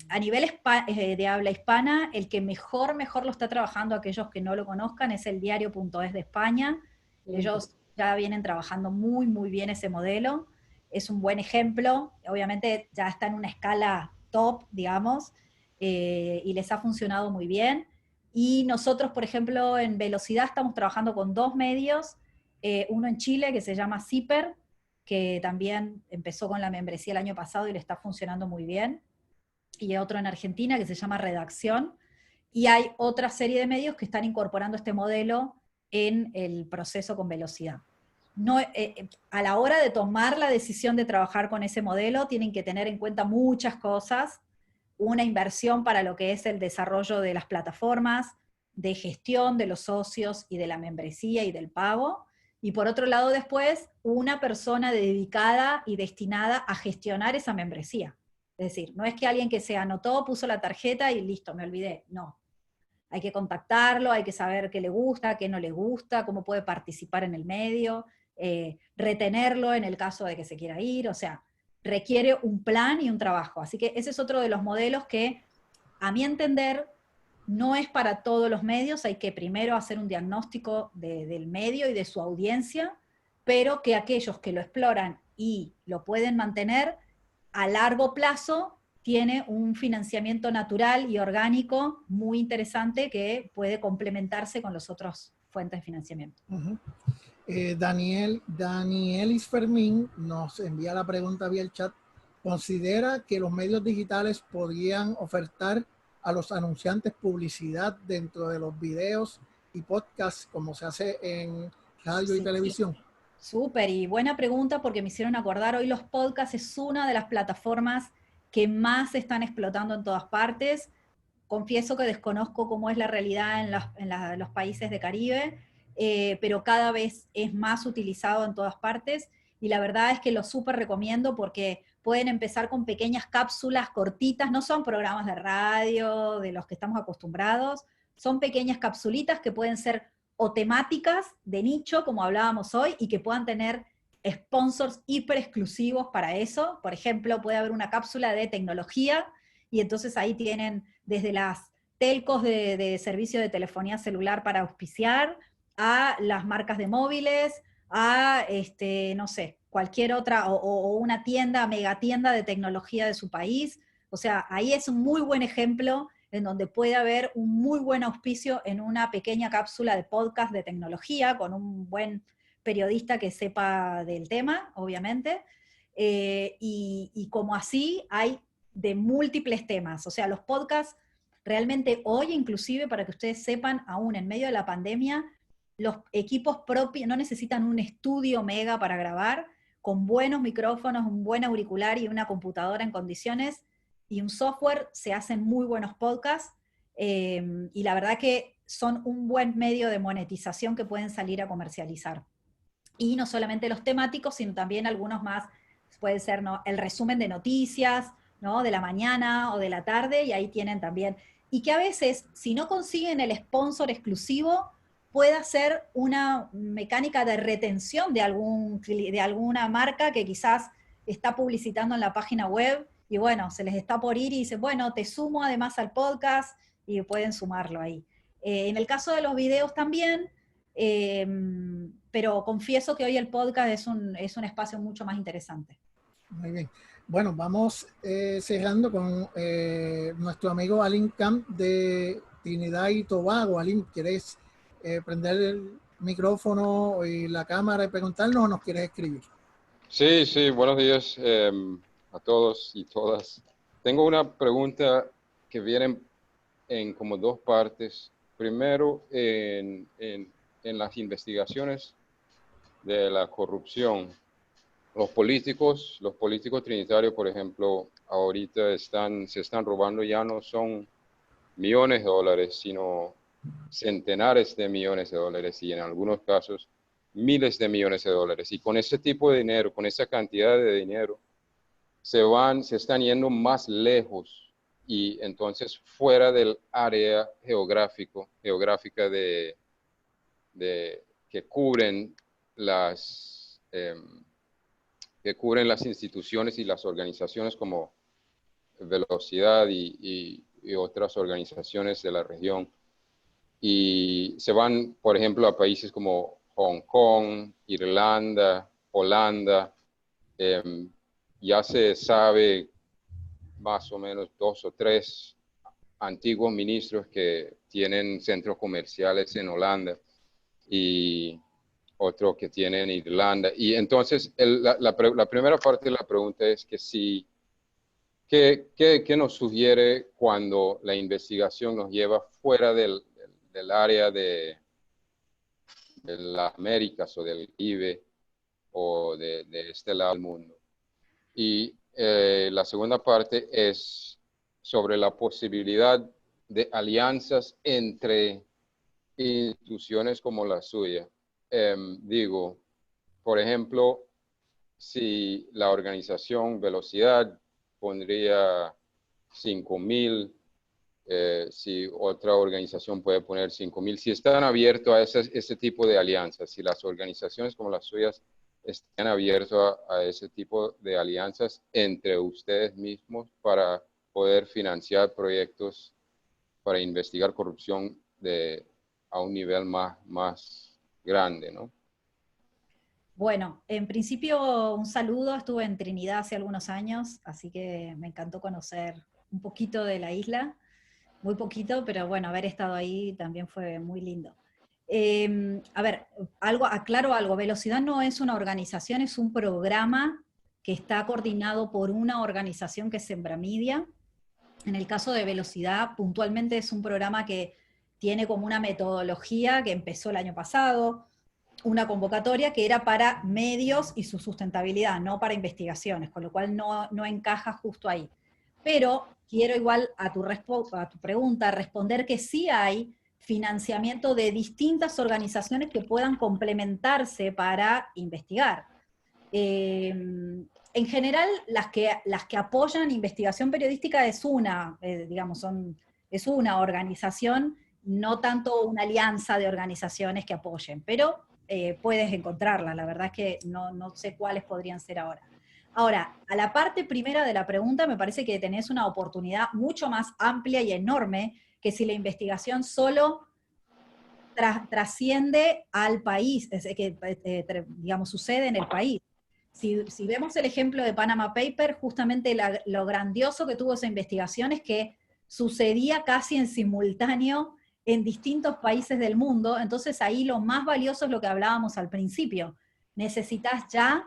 A nivel de habla hispana, el que mejor lo está trabajando, aquellos que no lo conozcan, es el diario.es de España. Ellos ya vienen trabajando muy, muy bien ese modelo. Es un buen ejemplo. Obviamente ya está en una escala top, digamos, y les ha funcionado muy bien. Y nosotros, por ejemplo, en Velocidad estamos trabajando con 2 medios, uno en Chile que se llama Zipper, que también empezó con la membresía el año pasado y le está funcionando muy bien, y otro en Argentina que se llama Redacción, y hay otra serie de medios que están incorporando este modelo en el proceso con Velocidad. No, a la hora de tomar la decisión de trabajar con ese modelo, tienen que tener en cuenta muchas cosas, una inversión para lo que es el desarrollo de las plataformas, de gestión de los socios y de la membresía y del pago, y por otro lado después, una persona dedicada y destinada a gestionar esa membresía. Es decir, no es que alguien que se anotó, puso la tarjeta y listo, me olvidé. No. Hay que contactarlo, hay que saber qué le gusta, qué no le gusta, cómo puede participar en el medio, retenerlo en el caso de que se quiera ir, o sea, requiere un plan y un trabajo. Así que ese es otro de los modelos que, a mi entender, no es para todos los medios, hay que primero hacer un diagnóstico del medio y de su audiencia, pero que aquellos que lo exploran y lo pueden mantener, a largo plazo tiene un financiamiento natural y orgánico muy interesante que puede complementarse con las otras fuentes de financiamiento. Danielis Fermín nos envía la pregunta vía el chat. ¿Considera que los medios digitales podrían ofertar a los anunciantes publicidad dentro de los videos y podcasts como se hace en radio y televisión? Súper, y buena pregunta porque me hicieron acordar, hoy los podcasts es una de las plataformas que más se están explotando en todas partes. Confieso que desconozco cómo es la realidad en los países de Caribe, pero cada vez es más utilizado en todas partes, y la verdad es que lo súper recomiendo porque pueden empezar con pequeñas cápsulas cortitas, no son programas de radio de los que estamos acostumbrados, son pequeñas capsulitas que pueden ser o temáticas de nicho, como hablábamos hoy, y que puedan tener sponsors hiper exclusivos para eso. Por ejemplo, puede haber una cápsula de tecnología, y entonces ahí tienen desde las telcos de servicio de telefonía celular para auspiciar, a las marcas de móviles, a, no sé, cualquier otra, o una tienda, megatienda de tecnología de su país. O sea, ahí es un muy buen ejemplo en donde puede haber un muy buen auspicio en una pequeña cápsula de podcast de tecnología, con un buen periodista que sepa del tema, obviamente, y como así hay de múltiples temas. O sea, los podcasts realmente hoy, inclusive, para que ustedes sepan, aún en medio de la pandemia, los equipos propios no necesitan un estudio mega para grabar, con buenos micrófonos, un buen auricular y una computadora en condiciones, y un software, se hacen muy buenos podcasts, y la verdad que son un buen medio de monetización que pueden salir a comercializar. Y no solamente los temáticos, sino también algunos más, puede ser, ¿no?, el resumen de noticias, ¿no?, de la mañana o de la tarde, y ahí tienen también. Y que a veces, si no consiguen el sponsor exclusivo, pueda ser una mecánica de retención de alguna marca que quizás está publicitando en la página web, y bueno, se les está por ir y dicen, bueno, te sumo además al podcast, y pueden sumarlo ahí. En el caso de los videos también, pero confieso que hoy el podcast es un espacio mucho más interesante. Muy bien. Bueno, vamos cerrando con nuestro amigo Alin Camp de Trinidad y Tobago. Alin, ¿quieres prender el micrófono y la cámara y preguntarnos, o nos quieres escribir? Sí, buenos días a todos y todas. Tengo una pregunta que viene en como dos partes. Primero, en las investigaciones de la corrupción. Los políticos trinitarios, por ejemplo, ahorita se están robando, ya no son millones de dólares, sino centenares de millones de dólares, y en algunos casos miles de millones de dólares. Y con ese tipo de dinero, con esa cantidad de dinero, se están yendo más lejos, y entonces fuera del área geográfica que cubren las instituciones y las organizaciones como Velocidad y otras organizaciones de la región. Y se van, por ejemplo, a países como Hong Kong, Irlanda, Holanda. Ya se sabe más o menos 2 o 3 antiguos ministros que tienen centros comerciales en Holanda y otros que tienen en Irlanda. Y entonces la primera parte de la pregunta es que si, ¿qué nos sugiere cuando la investigación nos lleva fuera del área de las Américas o del Caribe o de este lado del mundo? Y la segunda parte es sobre la posibilidad de alianzas entre instituciones como la suya. Digo, por ejemplo, si la organización Velocidad pondría 5,000, si otra organización puede poner 5,000, si están abiertos a ese tipo de alianzas, si las organizaciones como las suyas están abiertos a ese tipo de alianzas entre ustedes mismos para poder financiar proyectos para investigar corrupción a un nivel más grande, ¿no? Bueno, en principio un saludo, estuve en Trinidad hace algunos años, así que me encantó conocer un poquito de la isla, muy poquito, pero bueno, haber estado ahí también fue muy lindo. A ver, aclaro algo, Velocidad no es una organización, es un programa que está coordinado por una organización que es Sembramedia. En el caso de Velocidad, puntualmente es un programa que tiene como una metodología que empezó el año pasado, una convocatoria que era para medios y su sustentabilidad, no para investigaciones, con lo cual no encaja justo ahí. Pero quiero igual a tu pregunta responder que sí hay financiamiento de distintas organizaciones que puedan complementarse para investigar. En general, las que apoyan investigación periodística es una, es una organización, no tanto una alianza de organizaciones que apoyen, pero puedes encontrarla, la verdad es que no sé cuáles podrían ser ahora. Ahora, a la parte primera de la pregunta me parece que tenés una oportunidad mucho más amplia y enorme que si la investigación solo trasciende al país, digamos, sucede en el país. Si vemos el ejemplo de Panama Papers, justamente lo grandioso que tuvo esa investigación es que sucedía casi en simultáneo en distintos países del mundo, entonces ahí lo más valioso es lo que hablábamos al principio. Necesitas ya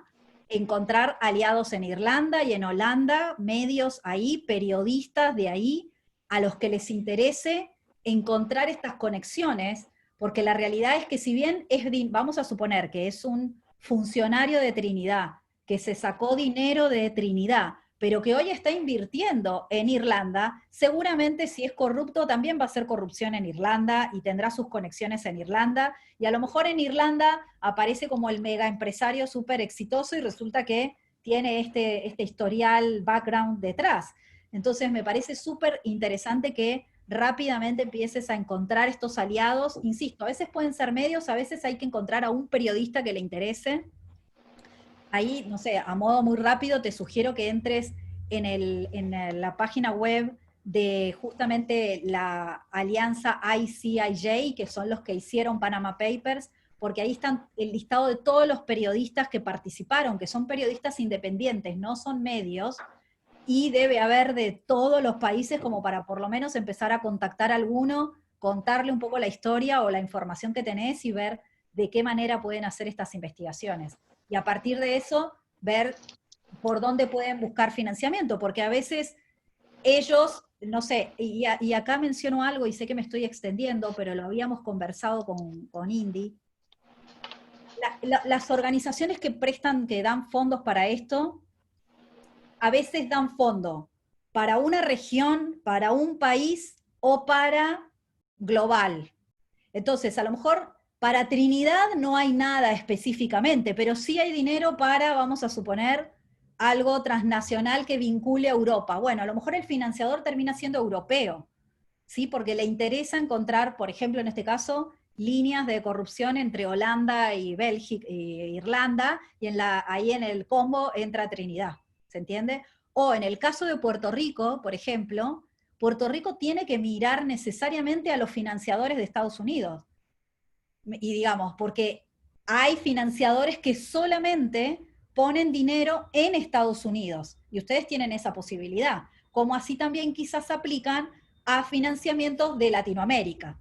encontrar aliados en Irlanda y en Holanda, medios ahí, periodistas de ahí, a los que les interese encontrar estas conexiones, porque la realidad es que si bien vamos a suponer que es un funcionario de Trinidad, que se sacó dinero de Trinidad, pero que hoy está invirtiendo en Irlanda, seguramente si es corrupto también va a ser corrupción en Irlanda y tendrá sus conexiones en Irlanda, y a lo mejor en Irlanda aparece como el mega empresario súper exitoso y resulta que tiene este historial background detrás. Entonces me parece súper interesante que rápidamente empieces a encontrar estos aliados. Insisto, a veces pueden ser medios, a veces hay que encontrar a un periodista que le interese. Ahí, no sé, a modo muy rápido te sugiero que entres en la página web de justamente la alianza ICIJ, que son los que hicieron Panama Papers, porque ahí están el listado de todos los periodistas que participaron, que son periodistas independientes, no son medios, y debe haber de todos los países como para por lo menos empezar a contactar a alguno, contarle un poco la historia o la información que tenés y ver de qué manera pueden hacer estas investigaciones. Y a partir de eso, ver por dónde pueden buscar financiamiento, porque a veces ellos, no sé, y acá menciono algo y sé que me estoy extendiendo, pero lo habíamos conversado con Indy. Las organizaciones que dan fondos para esto, a veces dan fondo para una región, para un país o para global. Entonces, a lo mejor para Trinidad no hay nada específicamente, pero sí hay dinero para, vamos a suponer, algo transnacional que vincule a Europa. Bueno, a lo mejor el financiador termina siendo europeo, ¿sí? Porque le interesa encontrar, por ejemplo, en este caso, líneas de corrupción entre Holanda y Bélgica e Irlanda, y ahí en el combo entra Trinidad. ¿Se entiende? O en el caso de Puerto Rico, por ejemplo, Puerto Rico tiene que mirar necesariamente a los financiadores de Estados Unidos. Y digamos, porque hay financiadores que solamente ponen dinero en Estados Unidos, y ustedes tienen esa posibilidad, como así también quizás aplican a financiamientos de Latinoamérica.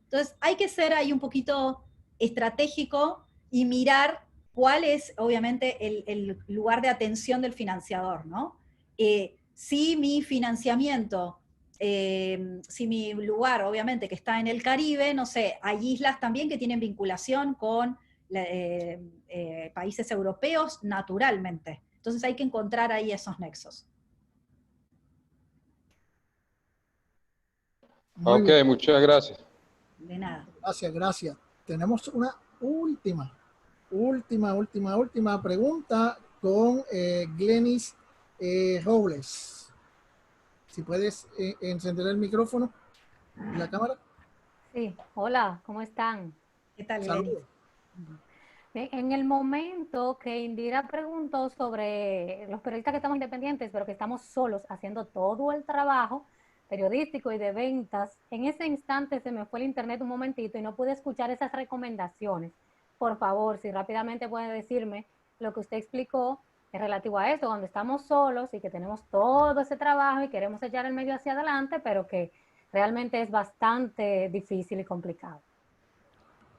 Entonces, hay que ser ahí un poquito estratégico y mirar cuál es, obviamente, el lugar de atención del financiador, ¿no? Si mi financiamiento, si mi lugar, obviamente, que está en el Caribe, no sé, hay islas también que tienen vinculación con países europeos naturalmente. Entonces hay que encontrar ahí esos nexos. Muy Ok, bien. muchas gracias. De nada. Gracias, gracias. Tenemos una última pregunta con Glenis Robles. Si puedes encender el micrófono y la cámara. Sí, hola, ¿cómo están? ¿Qué tal, Glenis? Saludos. Bien, en el momento que Indira preguntó sobre los periodistas que estamos independientes, pero que estamos solos haciendo todo el trabajo periodístico y de ventas, en ese instante se me fue el internet un momentito y no pude escuchar esas recomendaciones. Por favor, si rápidamente puede decirme lo que usted explicó es relativo a eso, cuando estamos solos y que tenemos todo ese trabajo y queremos echar el medio hacia adelante, pero que realmente es bastante difícil y complicado.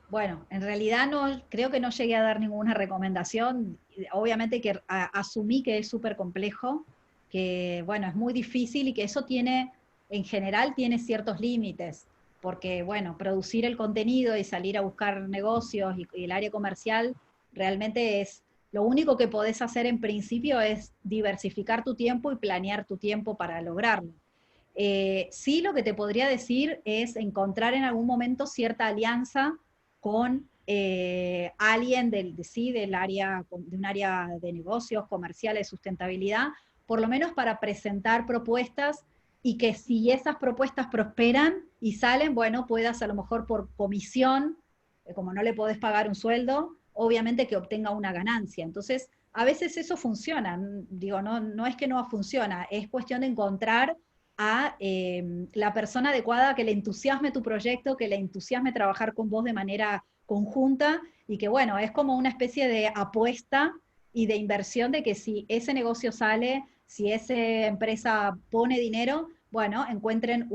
Bueno, en realidad no, creo que no llegué a dar ninguna recomendación. Obviamente que asumí que es súper complejo, que bueno, es muy difícil y que eso tiene, en general, tiene ciertos límites, porque bueno, producir el contenido y salir a buscar negocios y el área comercial realmente es, lo único que podés hacer en principio es diversificar tu tiempo y planear tu tiempo para lograrlo. Sí, lo que te podría decir es encontrar en algún momento cierta alianza con alguien del área, de un área de negocios, comerciales, sustentabilidad, por lo menos para presentar propuestas y que si esas propuestas prosperan y salen, bueno, puedas a lo mejor por comisión, como no le podés pagar un sueldo, obviamente que obtenga una ganancia. Entonces, a veces eso funciona, digo, no es que no funciona, es cuestión de encontrar a la persona adecuada que le entusiasme tu proyecto, que le entusiasme trabajar con vos de manera conjunta y que bueno, es como una especie de apuesta y de inversión de que si ese negocio sale, si esa empresa pone dinero, bueno, encuentren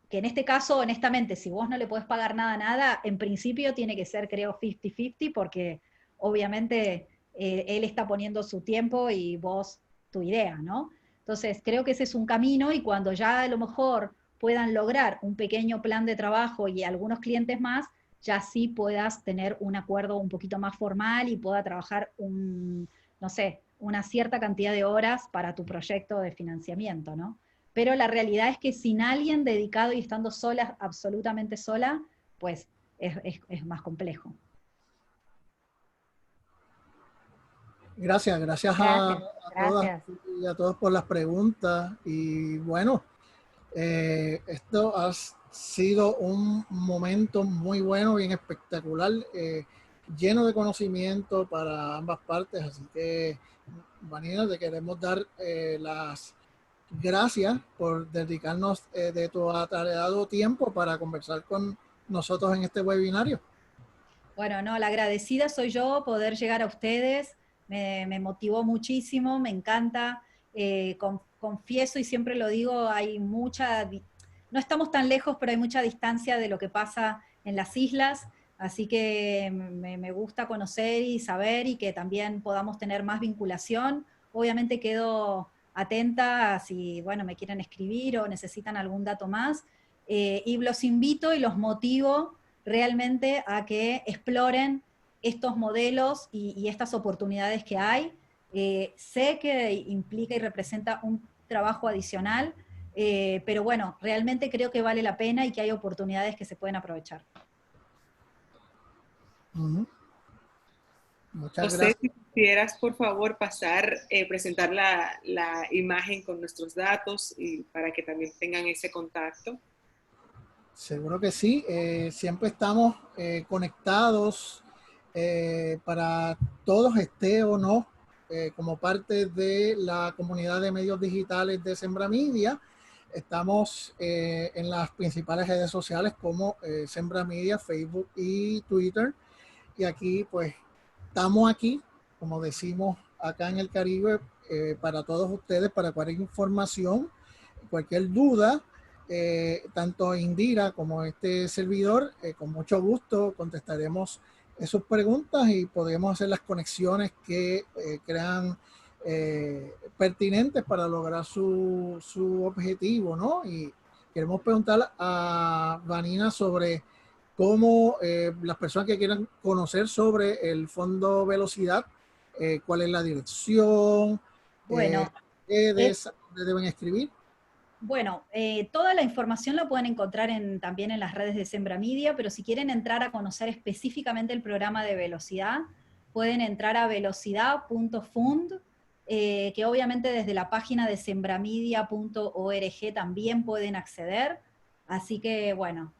que en este caso, honestamente, si vos no le podés pagar nada, en principio tiene que ser, creo, 50-50, porque obviamente él está poniendo su tiempo y vos tu idea, ¿no? Entonces, creo que ese es un camino y cuando ya a lo mejor puedan lograr un pequeño plan de trabajo y algunos clientes más, ya sí puedas tener un acuerdo un poquito más formal y pueda trabajar no sé, una cierta cantidad de horas para tu proyecto de financiamiento, ¿no? Pero la realidad es que sin alguien dedicado y estando sola, absolutamente sola, pues es más complejo. Gracias a todas y a todos por las preguntas. Y bueno, esto ha sido un momento muy bueno, bien espectacular, lleno de conocimiento para ambas partes. Así que, Vanina, te queremos dar las gracias por dedicarnos de tu atareado tiempo para conversar con nosotros en este webinario. Bueno, no, la agradecida soy yo, poder llegar a ustedes, me motivó muchísimo, me encanta, confieso y siempre lo digo, no estamos tan lejos, pero hay mucha distancia de lo que pasa en las islas, así que me gusta conocer y saber y que también podamos tener más vinculación. Obviamente quedo atenta si, bueno, me quieren escribir o necesitan algún dato más, y los invito y los motivo realmente a que exploren estos modelos y estas oportunidades que hay. Sé que implica y representa un trabajo adicional, pero bueno, realmente creo que vale la pena y que hay oportunidades que se pueden aprovechar. Muchas gracias. Si quisieras, por favor, presentar la imagen con nuestros datos y para que también tengan ese contacto. Seguro que sí. Siempre estamos conectados para todos, esté o no, como parte de la comunidad de medios digitales de Sembra Media. Estamos en las principales redes sociales como Sembra Media, Facebook y Twitter. Y aquí, pues, estamos aquí, como decimos acá en el Caribe, para todos ustedes, para cualquier información, cualquier duda, tanto Indira como este servidor, con mucho gusto contestaremos sus preguntas y podremos hacer las conexiones que crean pertinentes para lograr su objetivo, ¿no? Y queremos preguntar a Vanina sobre cómo las personas que quieran conocer sobre el Fondo Velocidad, cuál es la dirección, Bueno, redes, dónde deben escribir. Bueno, toda la información la pueden encontrar también en las redes de Sembra Media, pero si quieren entrar a conocer específicamente el programa de velocidad, pueden entrar a velocidad.fund, que obviamente desde la página de sembramedia.org también pueden acceder. Así que, bueno,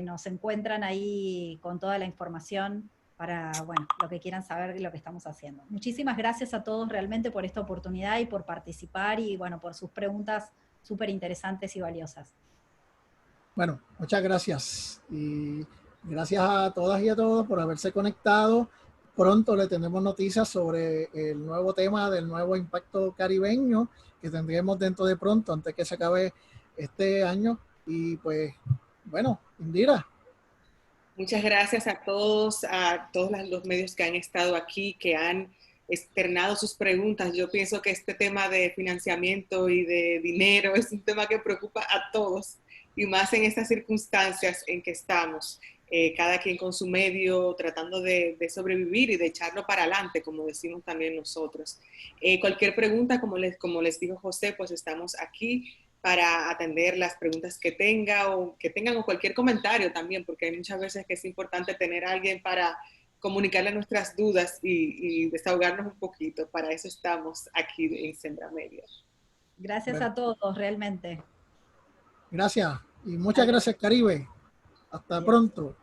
nos encuentran ahí con toda la información para, bueno, lo que quieran saber de lo que estamos haciendo. Muchísimas gracias a todos realmente por esta oportunidad y por participar y, bueno, por sus preguntas súper interesantes y valiosas. Bueno, muchas gracias. Y gracias a todas y a todos por haberse conectado. Pronto le tendremos noticias sobre el nuevo tema del nuevo impacto caribeño que tendremos dentro de pronto, antes que se acabe este año. Y pues, bueno, Indira. Muchas gracias a todos los medios que han estado aquí, que han externado sus preguntas. Yo pienso que este tema de financiamiento y de dinero es un tema que preocupa a todos, y más en estas circunstancias en que estamos, cada quien con su medio tratando de sobrevivir y de echarlo para adelante, como decimos también nosotros. Cualquier pregunta, como les dijo José, pues estamos aquí para atender las preguntas que tengan o cualquier comentario también, porque hay muchas veces que es importante tener a alguien para comunicarle nuestras dudas y desahogarnos un poquito. Para eso estamos aquí en Sembra Media. Gracias a todos, realmente. Gracias. Y muchas gracias, Caribe. Hasta pronto.